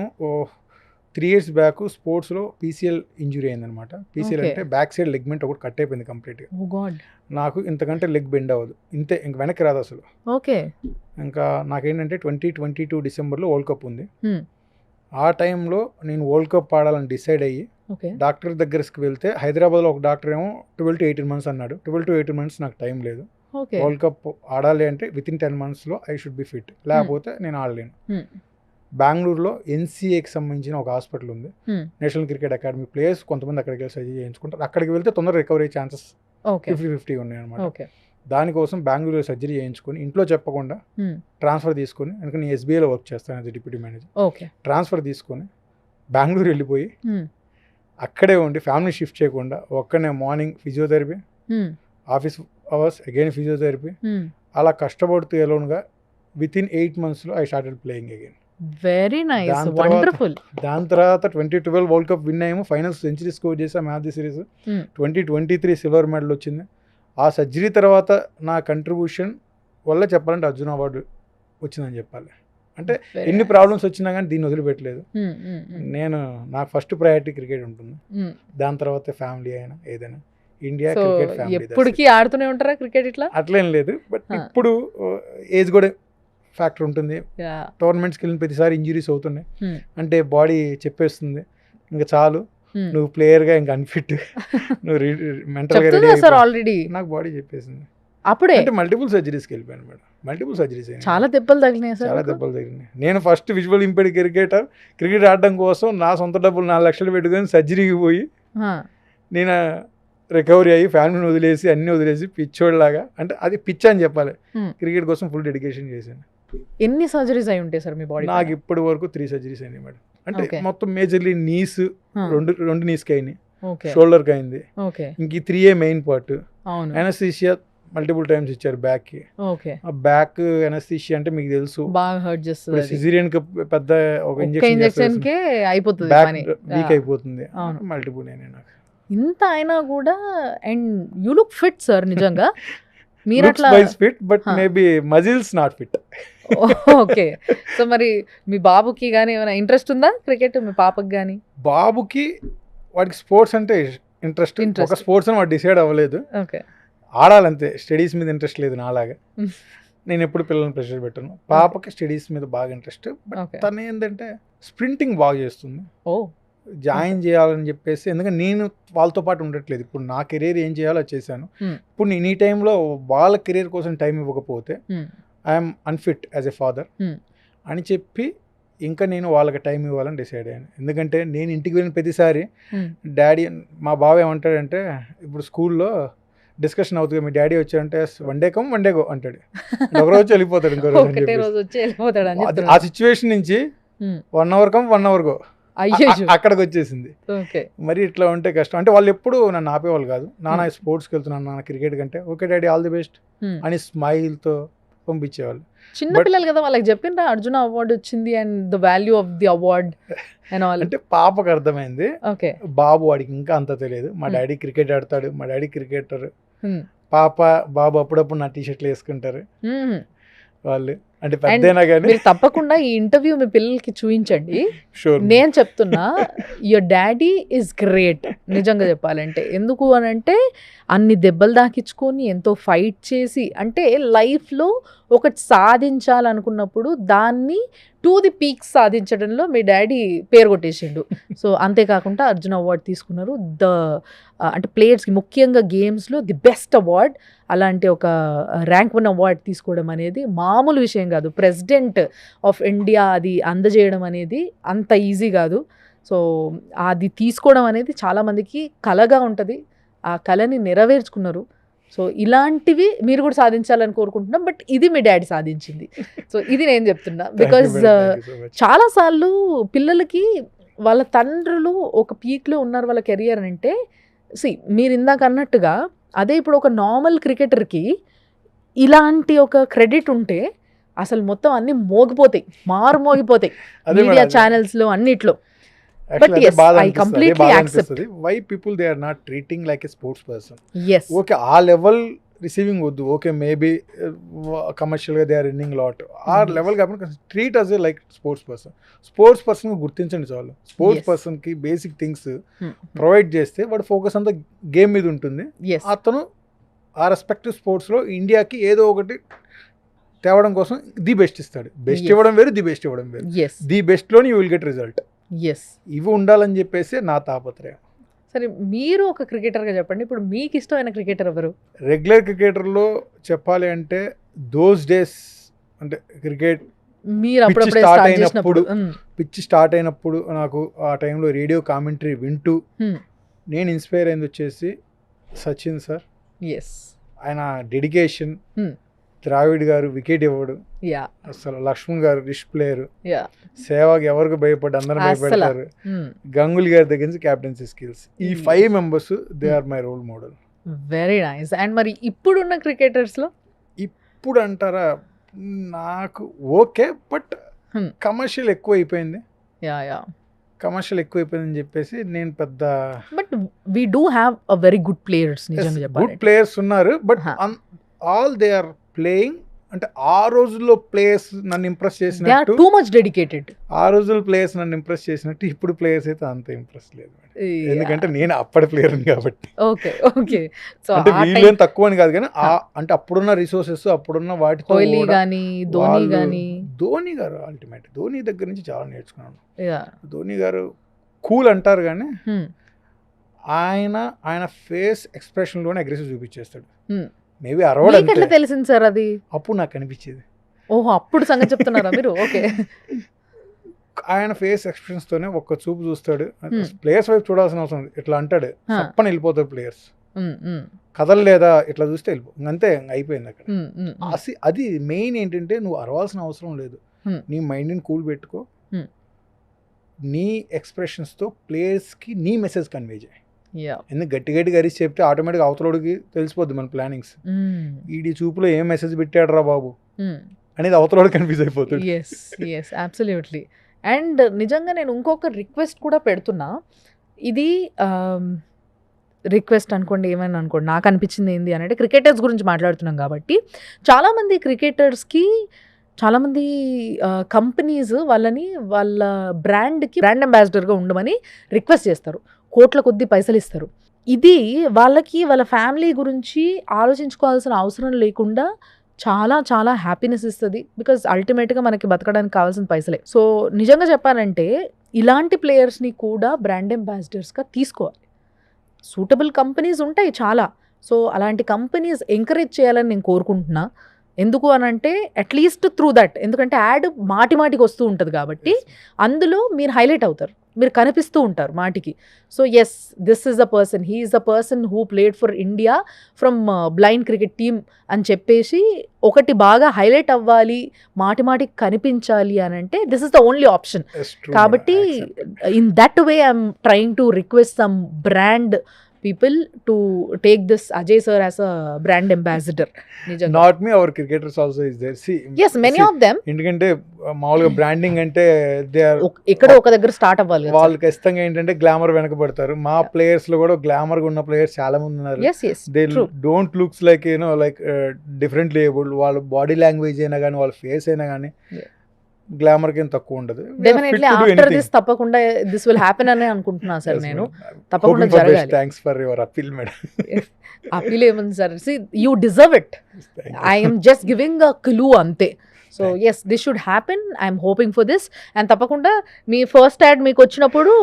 3 years బ్యాక్ స్పోర్ట్స్లో PCL ఇంజురీ అయిందనమాట. PCL అంటే బ్యాక్ సైడ్ లెగ్మెంట్ ఒకటి కట్ అయిపోయింది కంప్లీట్గా. నాకు ఇంతకంటే లెగ్ బెండ్ అవ్వదు, ఇంతే, ఇంక వెనక్కి రాదు అసలు. ఓకే. ఇంకా నాకేంటంటే 2022 డిసెంబర్లో వరల్డ్ కప్ ఉంది. ఆ టైంలో నేను వరల్డ్ కప్ ఆడాలని డిసైడ్ అయ్యి డాక్టర్ దగ్గరికి వెళ్తే హైదరాబాద్లో ఒక డాక్టర్ ఏమో 12 to 18 months అన్నాడు. 12 to 18 months నాకు టైం లేదు. వరల్డ్ కప్ ఆడాలి అంటే వితిన్ 10 monthsలో ఐ షుడ్ బి ఫిట్, లేకపోతే నేను ఆడలేను. బెంగళూరులో NCAకి సంబంధించిన ఒక హాస్పిటల్ ఉంది, నేషనల్ క్రికెట్ అకాడమీ. ప్లేయర్స్ కొంతమంది అక్కడికి వెళ్ళి సర్జరీ చేయించుకుంటారు. అక్కడికి వెళ్తే తొందరగా రికవరీ ఛాన్సెస్ 50-50 ఉన్నాయి అనమాట. దానికోసం బెంగళూరులో సర్జరీ చేయించుకొని ఇంట్లో చెప్పకుండా ట్రాన్స్ఫర్ తీసుకొని, ఎందుకంటే నేను SBIలో వర్క్ చేస్తాను యాజ్ డిప్యూటీ మేనేజర్. ట్రాన్స్ఫర్ తీసుకొని బెంగళూరు వెళ్ళిపోయి అక్కడే ఉండి ఫ్యామిలీ షిఫ్ట్ చేయకుండా ఒక్కనే morning physiotherapy, office hours again physiotherapy, అలా కష్టపడుతూ ఎలోన్గా వితిన్ 8 monthsలో I started playing again. Very nice, wonderful. దాని తర్వాత 2012 వరల్డ్ కప్ విన్ అయ్యాము, ఫైనల్స్ సెంచరీ స్కోర్ చేసాం, match the series. 2023 silver medal వచ్చింది. ఆ సర్జరీ తర్వాత నా కంట్రిబ్యూషన్ వల్ల చెప్పాలంటే అర్జున్ అవార్డు వచ్చిందని చెప్పాలి. అంటే ఎన్ని ప్రాబ్లమ్స్ వచ్చినా కానీ దీన్ని వదిలిపెట్టలేదు నేను. నాకు ఫస్ట్ ప్రయారిటీ క్రికెట్ ఉంటుంది, దాని తర్వాత ఫ్యామిలీ అయినా ఏదైనా. India cricket family. ఎప్పటికీ ఆడుతూనే ఉంటారా క్రికెట్? ఇట్లా అట్లేం లేదు, బట్ ఇప్పుడు ఏజ్ కూడా ఫ్యాక్టర్ ఉంటుంది. టోర్నమెంట్స్కి వెళ్ళిన ప్రతిసారి ఇంజురీస్ అవుతున్నాయి, అంటే బాడీ చెప్పేస్తుంది ఇంకా చాలు, నువ్వు ప్లేయర్గా ఇంకా అన్ఫిట్, నువ్వు మెంటల్గా ఆల్రెడీ నాకు బాడీ చెప్పేసింది. అప్పుడే అంటే మల్టిపుల్ సర్జరీస్కి వెళ్ళిపోయాను మేడం. మల్టిపుల్ సర్జరీస్ అయినాయి, చాలా దెబ్బలు తగిలినాయి. చాలా దెబ్బలు తగిలినాయి. నేను ఫస్ట్ విజువల్ ఇంపెయిర్డ్ క్రికెట్ ఆడడం కోసం నా సొంత డబ్బులు 4 లక్షలు పెట్టుకొని సర్జరీకి పోయి నేను రికవరీ అయ్యి ఫ్యామిలీని వదిలేసి అన్ని వదిలేసి పిచ్చోడ్లాగా, అంటే అది పిచ్ అని చెప్పాలి, క్రికెట్ కోసం ఫుల్ డెడికేషన్ చేశాను. ఎన్ని సర్జరీస్ అయి ఉంటాయి సార్ మీ బాడీ? నాకు ఇప్పటి వరకు 3 surgeries అయినాయి మేడం. అంటే మొత్తం మేజర్లీ నీస్, రెండు నీస్కి అయినాయి, షోల్డర్కి అయింది, ఇంక 3A main part. Anaesthesia multiple times ఇచ్చారు బ్యాక్ కి. ఆ బ్యాక్ అనస్థీషియా అంటే మీకు తెలుసు బాగా హర్ట్ చేస్తుంది. సిజేరియన్ కి పెద్ద ఒక ఇంజెక్షన్ కే అయిపోతుంది, వీక్ అయిపోతుంది. మల్టిపుల్ అయినాయి నాకు. ఇంత అయినా కూడా. And you look fit sir నిజంగా. మీరు లుక్స్ అట్లా wise fit but Huh. Maybe muscles not fit. Okay. So మరి మీ బాబుకి కానీ ఏమైనా ఇంట్రెస్ట్ ఉందా క్రికెట్, మీ పాపకి కానీ? బాబుకి వాడికి స్పోర్ట్స్ అంటే ఇంట్రెస్ట్. Interest. ఒక స్పోర్ట్స్ అని వాడు డిసైడ్ అవ్వలేదు, ఓకే. ఆడాలంతే. స్టడీస్ మీద ఇంట్రెస్ట్ లేదు నాలాగా. Mm. నేను ఎప్పుడు పిల్లల్ని ప్రెషర్ పెట్టాను. పాపకి స్టడీస్ మీద బాగా ఇంట్రెస్ట్. But okay. తను ఏంటంటే స్ప్రింటింగ్ బాగా చేస్తుంది. ఓ జాయిన్ చేయాలని చెప్పేసి, ఎందుకంటే నేను వాళ్ళతో పాటు ఉండట్లేదు. ఇప్పుడు నా కెరీర్ ఏం చేయాలో అది చేశాను. Hmm. ఇప్పుడు నేను ఈ టైంలో వాళ్ళ కెరీర్ కోసం టైం ఇవ్వకపోతే Hmm. I'm unfit as a father Hmm. అని చెప్పి ఇంకా నేను వాళ్ళకి టైం ఇవ్వాలని డిసైడ్ అయ్యాను. ఎందుకంటే నేను ఇంటికి వెళ్ళిన ప్రతిసారి Hmm. డాడీ, మా బావ ఏమంటాడంటే, ఇప్పుడు స్కూల్లో డిస్కషన్ అవుతుంది, మీ డాడీ వచ్చారంటే one day come one day go అంటాడు. ఒక రోజు వెళ్ళిపోతాడు, ఇంకో రోజు అని ఒకటే చెప్పేసి. రోజు వచ్చి వెళ్ళిపోతాడు అని ఆ చెప్తున్నారు. సిచ్యువేషన్ నుంచి Hmm. 1 hour come 1 hour go అయ్యో. అక్కడికి వచ్చేసింది. ఓకే. మరి ఇట్లా ఉంటే కష్టం. అంటే వాళ్ళు ఎప్పుడు నన్ను ఆపేవాళ్ళు కాదు. నాన్న స్పోర్ట్స్కి వెళ్తున్నాను, నాన్న క్రికెట్ కంటే, okay daddy all the best Hmm. అని స్మైల్తో పంపించేవాళ్ళు. చిన్న But- పిల్లలు కదా, వాళ్ళకి చెప్పిండ్రా అర్జున అవార్డు వచ్చింది and the value of the award and all? అంటే పాపకు అర్థమైంది, ఓకే. బాబు వాడికి ఇంకా అంత తెలియదు. మా Hmm. డాడీ క్రికెట్ ఆడతాడు, మా డాడీ క్రికెటర్. Hmm. బాబు అప్పుడప్పుడు నా టీషర్ట్లు వేసుకుంటారు Hmm. వాళ్ళు. అంటే పెద్దైనా కానీ మీరు తప్పకుండా ఈ ఇంటర్వ్యూ మీ పిల్లలకి చూపించండి. షూర్. నేను చెప్తున్నా, యువర్ డాడీ ఈజ్ గ్రేట్ నిజంగా చెప్పాలంటే. ఎందుకు అని అంటే అన్ని దెబ్బలు దాకించుకొని ఎంతో ఫైట్ చేసి, అంటే లైఫ్లో ఒకటి సాధించాలనుకున్నప్పుడు దాన్ని టు ది పీక్స్ సాధించడంలో మీ డాడీ పేరు కొట్టేసిండు. సో అంతేకాకుండా అర్జున అవార్డు తీసుకున్నారు. అంటే ప్లేయర్స్కి ముఖ్యంగా గేమ్స్లో ది బెస్ట్ అవార్డ్. అలాంటి ఒక ర్యాంక్ 1 అవార్డు తీసుకోవడం అనేది మామూలు విషయం కాదు. ప్రెసిడెంట్ ఆఫ్ ఇండియా అది అందజేయడం అనేది అంత ఈజీ కాదు. సో అది తీసుకోవడం అనేది చాలామందికి కలగా ఉంటుంది. ఆ కళని నెరవేర్చుకున్నారు. సో ఇలాంటివి మీరు కూడా సాధించాలని కోరుకుంటున్నాం. బట్ ఇది మీ డాడీ సాధించింది. సో ఇది నేను చెప్తున్నా. బికాజ్ చాలాసార్లు పిల్లలకి వాళ్ళ తండ్రులు ఒక పీక్లో ఉన్నారు వాళ్ళ కెరియర్ అంటే, మీరు ఇందాక అన్నట్టుగా అదే ఇప్పుడు ఒక నార్మల్ క్రికెటర్కి ఇలాంటి ఒక క్రెడిట్ ఉంటే అసలు మొత్తం అన్ని మోగిపోతాయి, మోగిపోతాయి మీడియా ఛానల్స్లో అన్నిట్లో. But yes, I completely accept. Why people they are not treating like a sports person? Yes. Okay, ఆ లెవెల్ రిసీవింగ్ వద్దు. ఓకే, మేబీ కమర్షియల్గా దే ఆర్ ఎర్నింగ్ లాట్. ఆ లెవెల్ కాకుండా ట్రీట్ అస్ ఏ లైక్ స్పోర్ట్స్ పర్సన్ గుర్తించండి చాలు. Sports Yes. పర్సన్కి basic things provide చేస్తే వాడు ఫోకస్ అంతా గేమ్ మీద ఉంటుంది. Yes. అతను ఆ రెస్పెక్టివ్ స్పోర్ట్స్లో ఇండియాకి ఏదో ఒకటి తేవడం కోసం ది బెస్ట్ ఇస్తాడు. Best Yes. ఇవ్వడం వేరు, ది బెస్ట్ ఇవ్వడం వేరు. Yes. ది బెస్ట్లోని you will get result. Yes. ఇవి ఉండాలని చెప్పేసి నా తాపత్రయం. సరే, మీరు ఒక క్రికెటర్గా చెప్పండి. ఇప్పుడు మీకు ఇష్టమైన క్రికెటర్ ఎవరు? రెగ్యులర్ క్రికెటర్లో చెప్పాలి అంటే దోస్ డేస్, అంటే క్రికెట్ మీరు అప్పుడప్పుడే start స్టార్ట్ అయినప్పుడు, చేసినప్పుడు. పిచ్ స్టార్ట్ అయినప్పుడు నాకు ఆ టైంలో రేడియో కామెంటరీ వింటూ నేను ఇన్స్పైర్ అయింది వచ్చేసి సచిన్ సార్. ఎస్. ఆయన డెడికేషన్, ద్రావిడ్ గారు వికెట్ ఇవ్వడు యా. అసలు, లక్ష్మణ్ గారు రిస్ట్ ప్లేయర్, యా. సేవాగ్ ఎవరికి భయపడి అందరూ భయపడతారు, గంగులీ గారి దగ్గర నుంచి క్యాప్టెన్సీ స్కిల్స్. ఈ 5 members they are my role model. Very nice. And మరి ఇప్పుడున్న క్రికెటర్స్లో ఇప్పుడు అంటారా, నాకు ఓకే, బట్ కమర్షియల్ ఎక్కువ అయిపోయింది. Yeah yeah. కమర్షియల్ ఎక్కువైపోయిందని చెప్పేసి నేను పెద్ద, but we do have a very good players నిజంగా గుడ్ చెప్పాలి. ప్లేయర్స్ ఉన్నారు. But Huh. All they are playing, అంటే ఆ రోజుల్లో ప్లేయర్స్ నన్ను ఇంప్రెస్ దే ఆర్ చేసినట్టు, టూ మచ్ డెడికేటెడ్. ఆ రోజుల్లో ప్లేయర్స్ నన్ను ఇంప్రెస్ చేసినట్టు ఇప్పుడు ప్లేయర్స్ అయితే అంత ఇంప్రెస్ లేదు. ఎందుకంటే నేను అప్పటి ప్లేయర్ కాబట్టి. Okay okay. సో అంటే వీళ్ళేం తక్కువ అని కాదు కానీ అంటే అప్పుడున్న రిసోర్సెస్, అప్పుడున్న వాటితో కోహ్లీ కూడా కానీ ధోని వాళ్ళు- కానీ. ధోని గారు అల్టిమేట్. ధోని దగ్గర నుంచి చాలా నేర్చుకున్నాను. యా. ధోని గారు కూల్ అంటారు కానీ ఆయన ఫేస్ ఎక్స్ప్రెషన్లోనే అగ్రెసివ్ చూపించేస్తాడు. మేబీ అరవడం మీకు ఎట్లా తెలిసింది సార్ అది? అప్పుడు నాకు అనిపించేది. ఓహో, అప్పుడు సంగతి చెప్తున్నారా మీరు? ఓకే. ఆయన ఫేస్ ఎక్స్ప్రెషన్స్తోనే ఒక్క చూపు చూస్తాడు. ప్లేయర్స్ వైపు చూడాల్సిన అవసరం లేదు. ఇట్లా అంటాడు, తప్పని వెళ్ళిపోతారు ప్లేయర్స్. కథలు లేదా ఇట్లా చూస్తే వెళ్ళిపో, అంతే, అయిపోయింది అక్కడ. అది మెయిన్ ఏంటంటే నువ్వు అరవాల్సిన అవసరం లేదు. నీ మైండ్ని కూల్ పెట్టుకో, నీ ఎక్స్ప్రెషన్స్తో ప్లేయర్స్కి నీ మెసేజ్ కన్వే చేయి. ఎందుకు గట్టిగా అరిచి చెప్తే ఆటోమేటిక్గా అవతలోడికి తెలిసిపోద్ది మన ప్లానింగ్స్. ఈడి చూపులో ఏం మెసేజ్ పెట్టాడు రా బాబు అనేది అవతలోడు కన్ఫ్యూజ్ అయిపోతుంది. Yes yes, absolutely. అండ్ నిజంగా నేను ఇంకొక రిక్వెస్ట్ కూడా పెడుతున్నా. ఇది రిక్వెస్ట్ అనుకోండి, ఏమైనా అనుకోండి, నాకు అనిపించింది ఏంది అని అంటే క్రికెటర్స్ గురించి మాట్లాడుతున్నాం కాబట్టి చాలామంది క్రికెటర్స్కి చాలామంది కంపెనీస్ వాళ్ళని వాళ్ళ బ్రాండ్ అంబాసిడర్గా ఉండమని రిక్వెస్ట్ చేస్తారు, కోట్ల కొద్ది పైసలు ఇస్తారు. ఇది వాళ్ళకి వాళ్ళ ఫ్యామిలీ గురించి ఆలోచించుకోవాల్సిన అవసరం లేకుండా చాలా చాలా హ్యాపీనెస్ ఇస్తుంది. బికాజ్ అల్టిమేట్గా మనకి బతకడానికి కావాల్సిన పైసలే. సో నిజంగా చెప్పాలంటే ఇలాంటి ప్లేయర్స్ని కూడా బ్రాండ్ అంబాసిడర్స్గా తీసుకోవాలి. సూటబుల్ కంపెనీస్ ఉంటాయి చాలా. సో అలాంటి కంపెనీస్ ఎంకరేజ్ చేయాలని నేను కోరుకుంటున్నా. ఎందుకు అని అంటే అట్లీస్ట్ త్రూ దట్, ఎందుకంటే యాడ్ మాటికి వస్తూ ఉంటుంది కాబట్టి అందులో మీరు హైలైట్ అవుతారు, మీరు కనిపిస్తూ ఉంటారు మాటికి. So yes, this is a person, he is a person who played for India from blind cricket team అని చెప్పేసి ఒకటి బాగా హైలైట్ అవ్వాలి, మాటికి కనిపించాలి అని అంటే this is the only option. కాబట్టి in that way I'm trying to request some brand people to take this Ajay sir as a brand ambassador. Not me, our cricketers also is there. See, yes, many of them. ఎందుకంటే మామూలుగా branding అంటే they are ఇక్కడ ఒక దగ్గర start అవ్వాలి. వాళ్ళు ఖచ్చితంగా ఏంటంటే గ్లామర్ వెనకబడతారు. మా ప్లేయర్స్ లో కూడా గ్లామర్ గా ఉన్న ప్లేయర్స్ చాలా మంది ఉన్నారు. They don't looks like like differently abled. వాళ్ళ బాడీ లాంగ్వేజ్ అయినా కానీ, వాళ్ళ ఫేస్ అయినా కానీ గ్లామర్ కి తక్కువ ఉండదు. డెఫినెట్లీ ఆఫ్టర్ దిస్ తప్పకుండా దిస్ విల్ హ్యాపెన్ అని అనుకుంటున్నా సార్ నేను. తప్పకుండా జరగాలి. Thanks for your appeal madam. Appeal ఏముంది sir, see you deserve it. I am just giving a clue అంతే. So yes, this should happen. I'm hoping for this. And తప్పకుండా మీ first ad మీకు వచ్చినప్పుడు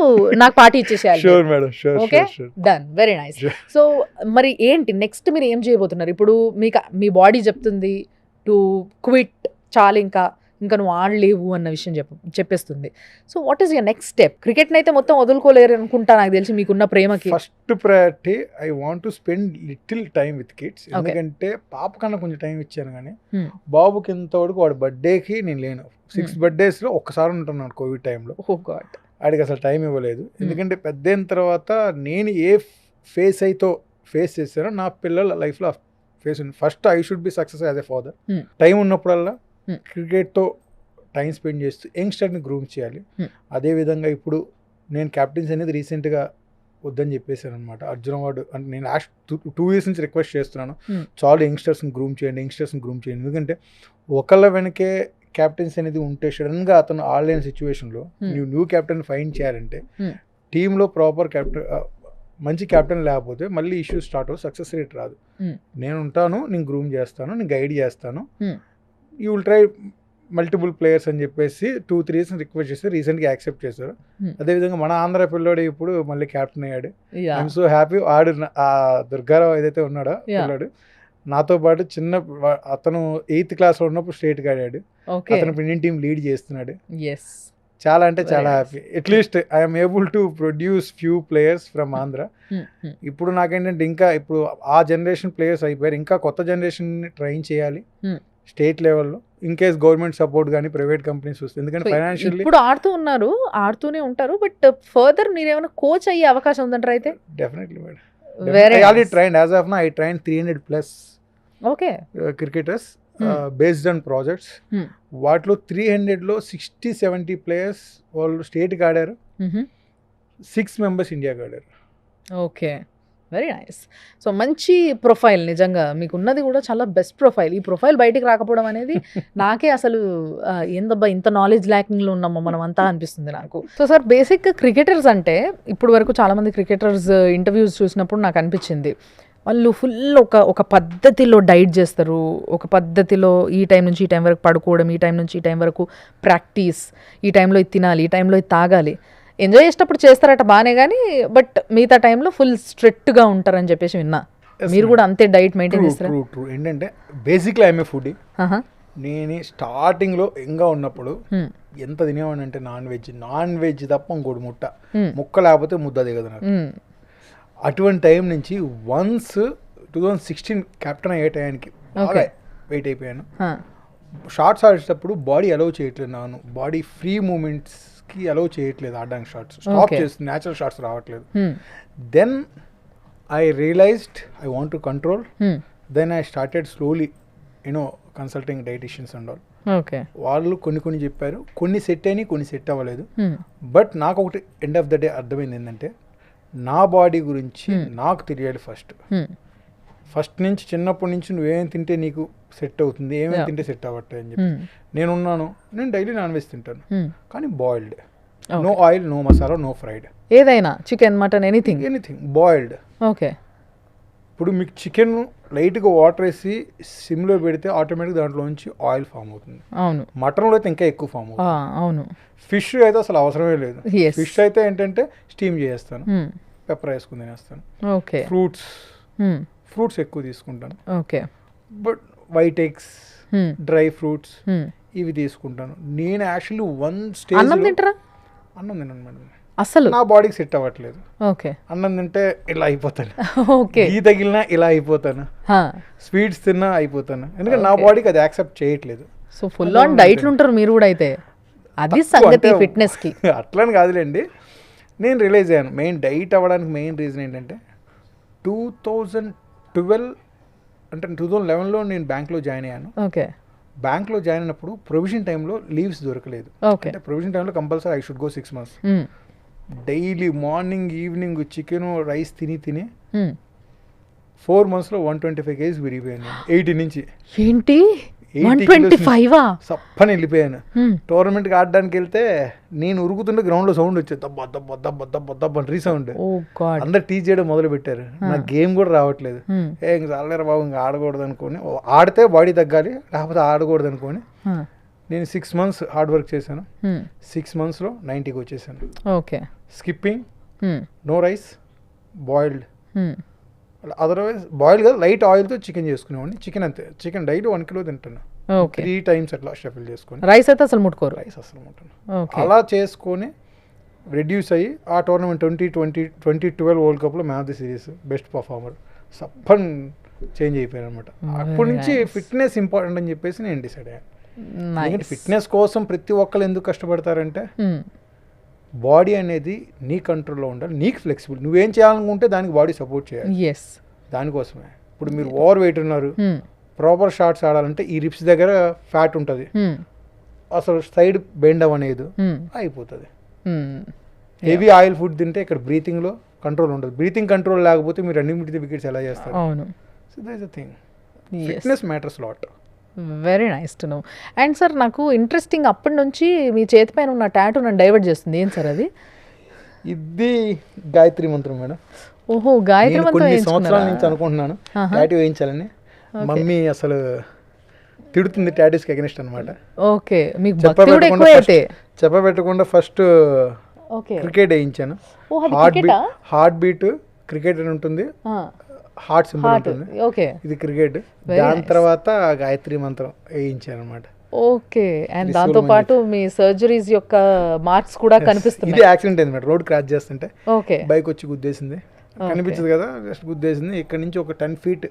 నాకు పార్టీ ఇచ్చేసేయాలి. Sure madam, sure. Okay, done, very nice. So మరి ఏంటి next మీరు ఏం చేయబోతున్నారు? ఇప్పుడు మీకు మీ బాడీ చెప్తుంది టు క్విట్, చాలు ఇంకా నువ్వు ఆడలేవు అన్న విషయం చెప్పేస్తుంది. So what is your next step? క్రికెట్ని అయితే మొత్తం వదులుకోలేరు అనుకుంటా, నాకు తెలిసి మీకున్న ప్రేమకి. First priority I want to spend little time with kids. ఎందుకంటే పాప కన్నా కొంచెం టైం ఇచ్చాను కానీ బాబుకి ఇంతవరకు వాడి బర్త్డేకి నేను లేను. 6 birthdaysలో ఒక్కసారి ఉంటున్నాను కోవిడ్ టైంలో. ఓ గాడ్, ఆడికి అసలు టైం ఇవ్వలేదు. ఎందుకంటే పెద్ద అయిన తర్వాత నేను ఏ ఫేస్ చేశానో నా పిల్లల లైఫ్లో ఫేస్ ఉంది. First I should be success as a father. Time ఉన్నప్పుడల్లా క్రికెట్తో టైం స్పెండ్ చేస్తూ యంగ్స్టర్ని గ్రూమ్ చేయాలి. అదేవిధంగా ఇప్పుడు నేను క్యాప్టెన్స్ అనేది రీసెంట్గా వద్దని చెప్పేశాను అనమాట. అర్జున్ అవార్డు అంటే నేను లాస్ట్ 2 years నుంచి రిక్వెస్ట్ చేస్తున్నాను, చాలా యంగ్స్టర్స్ని గ్రూమ్ చేయండి. ఎందుకంటే ఒకళ్ళ వెనకే క్యాప్టెన్స్ అనేది ఉంటే సడన్గా అతను ఆడలేని సిచ్యువేషన్లో న్యూ క్యాప్టెన్ ఫైండ్ చేయాలంటే టీంలో ప్రాపర్ మంచి క్యాప్టెన్ లేకపోతే మళ్ళీ ఇష్యూస్ స్టార్ట్ అవుతుంది, సక్సెస్ రేట్ రాదు. నేను ఉంటాను, నేను గ్రూమ్ చేస్తాను, నేను గైడ్ చేస్తాను. You will try multiple players అని చెప్పేసి 2-3 years రిక్వెస్ట్ చేస్తే రీసెంట్గా యాక్సెప్ట్ చేశారు. అదేవిధంగా మన ఆంధ్ర పిల్లోడు ఇప్పుడు మళ్ళీ క్యాప్టెన్ అయ్యాడు. I'm so happy. ఆ దుర్గారావు ఏదైతే ఉన్నాడో పిల్లాడు నాతో పాటు అతను 8th classలో ఉన్నప్పుడు స్టేట్కి ఆడాడు. అతను ఇండియన్ టీం లీడ్ చేస్తున్నాడు. చాలా అంటే చాలా happy. At least I'm able to produce few players from Andhra. ఇప్పుడు నాకేంటంటే ఇంకా ఇప్పుడు ఆ జనరేషన్ ప్లేయర్స్ అయిపోయారు, ఇంకా కొత్త జనరేషన్ ట్రైన్ చేయాలి స్టేట్ లెవెల్లో. ఇన్ కేస్ గవర్నమెంట్ సపోర్ట్ కానీ ప్రైవేట్ కంపెనీస్ వస్తుంది. ఎందుకంటే ఫైనాన్షియల్లీ ఇప్పుడు ఆడుతూనే ఉంటారు. బట్ ఫర్దర్ మీరు ఏమైనా కోచ్ అయ్యే అవకాశం ఉందంటారు అయితే? Definitely madam. I already trained, as of now I trained 300+ cricketers based on projects. వాటిలో 300లో 60-70 ప్లేయర్స్ వాళ్ళు స్టేట్కి ఆడారు, 6 members ఇండియాకి ఆడారు. Okay, very nice. సో మంచి ప్రొఫైల్, నిజంగా మీకు ఉన్నది కూడా చాలా బెస్ట్ ప్రొఫైల్. ఈ ప్రొఫైల్ బయటికి రాకపోవడం అనేది నాకే అసలు ఏందబ్బా ఇంత నాలెడ్జ్ ల్యాకింగ్లో ఉన్నామో మనం అంతా అనిపిస్తుంది నాకు. సో సార్, బేసిక్గా క్రికెటర్స్ అంటే ఇప్పుడు వరకు చాలామంది క్రికెటర్స్ ఇంటర్వ్యూస్ చూసినప్పుడు నాకు అనిపించింది వాళ్ళు ఫుల్ ఒక పద్ధతిలో డైట్ చేస్తారు, ఒక పద్ధతిలో ఈ టైం నుంచి ఈ టైం వరకు పడుకోవడం, ఈ టైం నుంచి ఈ టైం వరకు ప్రాక్టీస్, ఈ టైంలో ఇది తినాలి, ఈ టైంలో ఇది తాగాలి. ఎంజాయ్ చేసేటప్పుడు చేస్తారట బాగానే, కానీ బట్ మిగతా టైంలో ఫుల్ స్ట్రిక్ట్గా ఉంటారని చెప్పేసి విన్నా. మీరు కూడా అంతే డైట్ మెయింటైన్ చేస్తారా? ట్రూ. ఏంటంటే బేసిక్లీ ఐఎమ్ ఏ ఫుడీ. నేను స్టార్టింగ్లో ఇంకా ఉన్నప్పుడు ఎంత తినేవాడిని అంటే నాన్ వెజ్ తప్ప ఇంకోటి ముక్క లేకపోతే ముద్ద దిగదు నాకు. అటువంటి టైం నుంచి వన్స్ 2016 క్యాప్టెన్ అయ్యే టైంకి బాగా వెయిట్ అయిపోయాను. షార్ట్స్ ఆడేటప్పుడు బాడీ అలౌ చేయట్లేదు, నాను బాడీ ఫ్రీ మూమెంట్స్కి అలౌ చేయట్లేదు ఆడడానికి. షార్ట్స్ స్టాప్ చేస్తుంది, న్యాచురల్ షార్ట్స్ రావట్లేదు. Then I realised I want to control. Then I started slowly consulting dieticians and all. వాళ్ళు కొన్ని చెప్పారు, కొన్ని సెట్ అయినాయి, కొన్ని సెట్ అవ్వలేదు. బట్ నాకు ఒకటి ఎండ్ ఆఫ్ ద డే అర్థమైంది ఏంటంటే నా బాడీ గురించి నాకు తెలియాలి Hmm. ఫస్ట్ నుంచి చిన్నప్పటి నుంచి నువ్వేం తింటే నీకు సెట్ అవుతుంది, ఏమేమి తింటే సెట్ అవ్వట్లేదు అని చెప్పి నేను డైలీ నాన్ వెజ్ తింటాను, కానీ boiled, no oil, no masala, no fried, ఏదైనా chicken, mutton, anything boiled. Okay. ఇప్పుడు మీకు చికెన్ లైట్గా వాటర్ వేసి సిమ్లో పెడితే ఆటోమేటిక్ దాంట్లోంచి ఆయిల్ ఫామ్ అవుతుంది. అవును. మటన్లో అయితే ఇంకా ఎక్కువ ఫామ్ అవుతుంది. అవును. ఫిష్ అయితే అసలు అవసరమే లేదు. Yes. ఫిష్ అయితే ఏంటంటే స్టీమ్ చేస్తాను, పెప్పర్ వేసుకుని తినేస్తాను. ఓకే. ఫ్రూట్స్ ఎక్కువ తీసుకుంటాను. Okay. But white eggs, dry fruits ఇవి తీసుకుంటాను. నేను యాక్చువల్లీ వన్ స్టేజ్ అన్నం తింటారా? అన్నం తినను మేడం, అసలు నా బాడీకి సెట్ అవ్వట్లేదు. ఓకే. అన్నం తింటే ఇలా అయిపోతాను, ఓకే. ఈ తగిలినా ఇలా అయిపోతాను, స్వీట్స్ తిన్నా అయిపోతాను, ఎందుకంటే నా బాడీకి అది యాక్సెప్ట్ చేయట్లేదు. సో ఫుల్ ఆన్ డైట్లు ఉంటారు మీరు కూడా అయితే, అది సంగతి ఫిట్నెస్ కి. అట్లని కాదులేండి, నేను రియలైజ్ అయ్యాను మెయిన్ డైట్ అవ్వడానికి మెయిన్ రీజన్ ఏంటంటే 2012 అంటే 2011లో నేను బ్యాంక్లో జాయిన్ అయ్యాను. ఓకే. బ్యాంక్లో జాయిన్ అయినప్పుడు ప్రొవిజన్ టైంలో లీవ్స్ దొరకలేదు. ఓకే. అంటే ప్రొవిజన్ టైంలో compulsory I should go 6 months. Daily morning evening chicken rice తిని 4 monthsలో 125 kgs విరిగిపోయాను. 80 నుంచి ఏంటి 125 సప్పని వెళ్ళిపోయాను. టోర్నమెంట్కి ఆడడానికి వెళ్తే నేను ఉరుకుతుంటే గ్రౌండ్లో సౌండ్ వచ్చేది, దబ్బ దబ్బ దబ్బ దబ్బ దబ్బ అని రీసౌండ్. అందరు టీచ్ చేయడం మొదలు పెట్టారు, నాకు గేమ్ కూడా రావట్లేదు. ఇంక చాలేరా బాబు, ఇంకా ఆడకూడదు అనుకోని, ఆడితే బాడీ తగ్గాలి లేకపోతే ఆడకూడదు అనుకోని నేను 6 months హార్డ్ వర్క్ చేశాను. 6 monthsలో 90కి వచ్చేసాను. Okay. Skipping, no rice, boiled. Otherwise boil కాదు, లైట్ ఆయిల్తో చికెన్ చేసుకునేవాడిని. చికెన్ అంతే, చికెన్ డైలీ 1 kilo తింటాను. 3 times అట్లా షఫిల్ చేసుకొని. రైస్ అయితే అసలు ముట్టుకోరు? రైస్ అసలు ముట్టను. అలా చేసుకొని రెడ్యూస్ అయ్యి ఆ టోర్నమెంట్ 2012 వరల్డ్ కప్లో man of the series best performer సప్పన్ చేంజ్ అయిపోయాను అనమాట. అప్పటి నుంచి ఫిట్నెస్ ఇంపార్టెంట్ అని చెప్పేసి నేను డిసైడ్ అయ్యాను. ఫిట్నెస్ కోసం ప్రతి ఒక్కరు ఎందుకు కష్టపడతారంటే బాడీ అనేది నీ కంట్రోల్లో ఉండాలి, నీకు ఫ్లెక్సిబుల్, నువ్వేం చేయాలనుకుంటే దానికి బాడీ సపోర్ట్ చేయాలి. దానికోసమే ఇప్పుడు మీరు ఓవర్ వెయిట్ ఉన్నారు, ప్రాపర్ షాట్స్ ఆడాలంటే ఈ రిప్స్ దగ్గర ఫ్యాట్ ఉంటుంది, అసలు సైడ్ బెండ్ అవ్వనేది అయిపోతుంది. హెవీ ఆయిల్ ఫుడ్ తింటే ఇక్కడ బ్రీతింగ్లో కంట్రోల్ ఉంటుంది, బ్రీతింగ్ కంట్రోల్ లేకపోతే మీరు రన్నింగ్ బిట్ ది వికెట్స్ ఎలా చేస్తారు? So that is the thing, fitness matters lot. Very nice to no. And sir నాకు ఇంట్రెస్టింగ్, అప్పటి నుంచి మీ చేతి పైన ఉన్న టాటూ నన్ను డైవర్ట్ చేస్తుంది. ఏం సార్ అది? ఇది గాయత్రి మంత్రం మేడం. ఓహో, గాయత్రి మంత్రం. కొన్ని సంవత్సరాల నుంచి అనుకుంటున్నాను టాటూ వేయించాలని. మమ్మీ అసలు తిడుతుంది టాటూస్కి అగెనిస్ట్ అనమాట. ఓకే, మీకు భక్తి కూడా ఎక్కువ అయితే. చెప్పబెట్టకుండా ఫస్ట్ క్రికెట్ వేయించాను. హార్ట్ బీట్ క్రికెట్ అని ఉంటుంది, హార్ట్ సింబల్ ఉంటుంది, ఇది క్రికెట్. దాని తర్వాత గాయత్రి మంత్రం వేయించాను అనమాట. ఓకే. అండ్ దాంతో పాటు మీ సర్జరీస్ యొక్క మార్క్స్ కూడా కనిపిస్తుంది. ఇది యాక్సిడెంట్ అయింది మేడం, రోడ్ క్రాష్ చేస్తుంటే బైక్ వచ్చి గుద్దేసింది, కనిపించదు కదా, జస్ట్ గుద్దేసింది. ఇక్కడ నుంచి ఒక 10 feet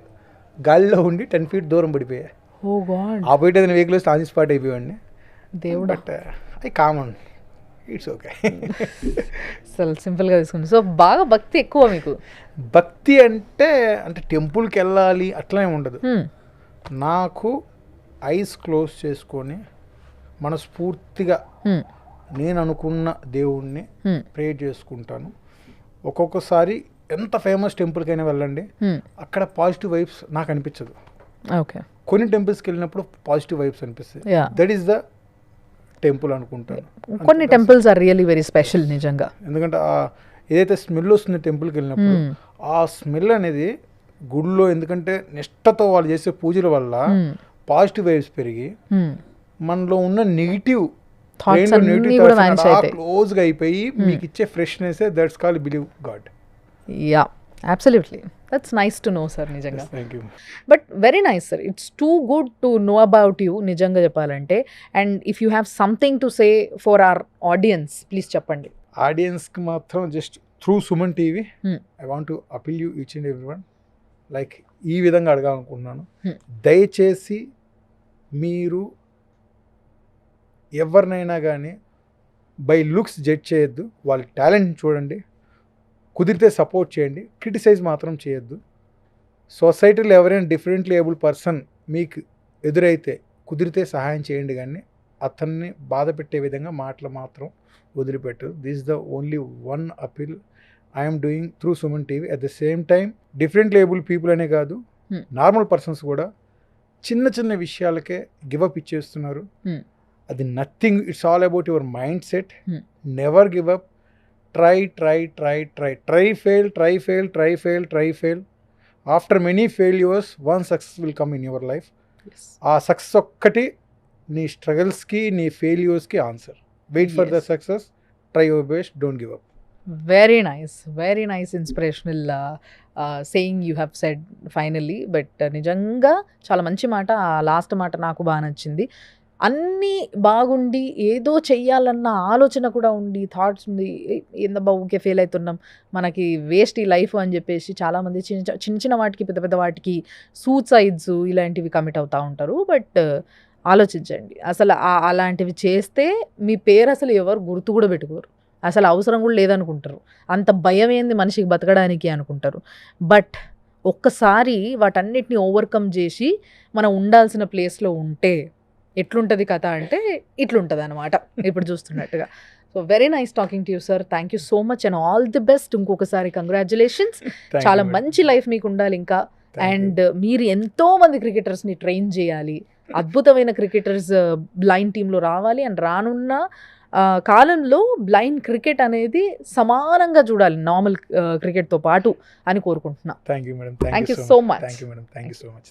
గాలిలో ఉండి 10 feet దూరం పడిపోయా. ఆ పోయితే ఏదైనా వెహికల్ వస్తే ఆన్ స్పాట్ అయిపోయాడిని. దేవుడు, బట్ అది కామన్, ఇట్స్ ఓకే. అసలు సింపుల్గా తీసుకుంది. సో బాగా భక్తి ఎక్కువ మీకు? భక్తి అంటే టెంపుల్కి వెళ్ళాలి అట్లా ఉండదు. నాకు ఐస్ క్లోజ్ చేసుకొని మనస్ఫూర్తిగా నేను అనుకున్న దేవుణ్ణి ప్రే చేసుకుంటాను. ఒక్కొక్కసారి ఎంత ఫేమస్ టెంపుల్కైనా వెళ్ళండి, అక్కడ పాజిటివ్ వైబ్స్ నాకు అనిపించదు. కొన్ని టెంపుల్స్కి వెళ్ళినప్పుడు పాజిటివ్ వైబ్స్ అనిపిస్తాయి. దట్ ఈస్ ద టెంపుల్ అనుకుంటాను. కొన్ని temples are really very special నిజంగా. ఎందుకంటే ఏదైతే స్మెల్ వస్తుంది టెంపుల్కి వెళ్ళినప్పుడు, ఆ స్మెల్ అనేది గుడిలో, ఎందుకంటే నిష్టతో వాళ్ళు చేసే పూజల వల్ల పాజిటివ్ వైబ్స్ పెరిగి మనలో ఉన్న నెగిటివ్ క్లోజ్గా అయిపోయి మీకు ఇచ్చే freshness, that's call believe God. Yeah, absolutely. That's nice to know sir నిజంగా. Thank you. But very nice sir, it's too good to know about you నిజంగా చెప్పాలంటే. And if you have something to say for our audience, please చెప్పండి. ఆడియన్స్కి మాత్రం just through Suman TV I want to appeal you each and everyone, like ఈ విధంగా అడగాలనుకుంటున్నాను. దయచేసి మీరు ఎవరినైనా కానీ బై లుక్స్ జడ్జ్ చేయొద్దు, వాళ్ళ టాలెంట్ చూడండి, కుదిరితే సపోర్ట్ చేయండి, క్రిటిసైజ్ మాత్రం చేయొద్దు. సొసైటీలో ఎవరైనా డిఫరెంట్లీ ఏబుల్ పర్సన్ మీకు ఎదురైతే కుదిరితే సహాయం చేయండి, కానీ అతన్ని బాధ పెట్టే విధంగా మాటలు మాత్రం వదిలిపెట్టదు. This the only one appeal I'm doing through Suman TV. At the same time different label people అనే కాదు, Hmm. నార్మల్ పర్సన్స్ కూడా చిన్న చిన్న విషయాలకే గివప్ ఇచ్చేస్తున్నారు. Hmm. అది nothing, it's all about your mind set. Hmm. Never give up. Try fail. After many failures one success will come in your life. ఆ success ఒక్కటి నీ స్ట్రగల్స్కి, నీ ఫెయిల్యూర్స్కి answer. Wait for the Yes. Success, try your best, don't give up. Very nice inspirational saying you have said finally. But నిజంగా చాలా మంచి మాట. ఆ లాస్ట్ మాట నాకు బాగా నచ్చింది. అన్నీ బాగుండి ఏదో చెయ్యాలన్న ఆలోచన కూడా ఉండి, థాట్స్ ఉంది, ఏందబ్బా ఊకే ఫెయిల్ అవుతున్నాం, మనకి వేస్ట్ ఈ లైఫ్ అని చెప్పేసి చాలామంది చిన్న వాటికి పెద్ద పెద్ద వాటికి సూసైడ్స్ ఇలాంటివి కమిట్ అవుతూ ఉంటారు. బట్ ఆలోచించండి, అసలు అలాంటివి చేస్తే మీ పేరు అసలు ఎవరు గుర్తు కూడా పెట్టుకోరు, అసలు అవసరం కూడా లేదనుకుంటారు, అంత భయం ఏంది మనిషికి బతకడానికి అనుకుంటారు. బట్ ఒక్కసారి వాటన్నిటిని ఓవర్కమ్ చేసి మనం ఉండాల్సిన ప్లేస్లో ఉంటే ఎట్లుంటుంది కథ అంటే ఇట్లుంటుంది అనమాట ఇప్పుడు చూస్తున్నట్టుగా. So very nice talking to you sir. Thank you so much and all the best. ఇంకొకసారి కంగ్రాచులేషన్స్. Thank చాలా you, madam. మంచి లైఫ్ మీకు ఉండాలి ఇంకా. Thank you. అండ్ మీరు ఎంతో మంది క్రికెటర్స్ని ట్రైన్ చేయాలి, అద్భుతమైన క్రికెటర్స్ బ్లైండ్ టీంలో రావాలి. అండ్ రానున్న కాలంలో బ్లైండ్ క్రికెట్ అనేది సమానంగా చూడాలి నార్మల్ క్రికెట్తో పాటు అని కోరుకుంటున్నా. Thank you, madam. Thank you so so much. Thank you, madam. Thank you so much.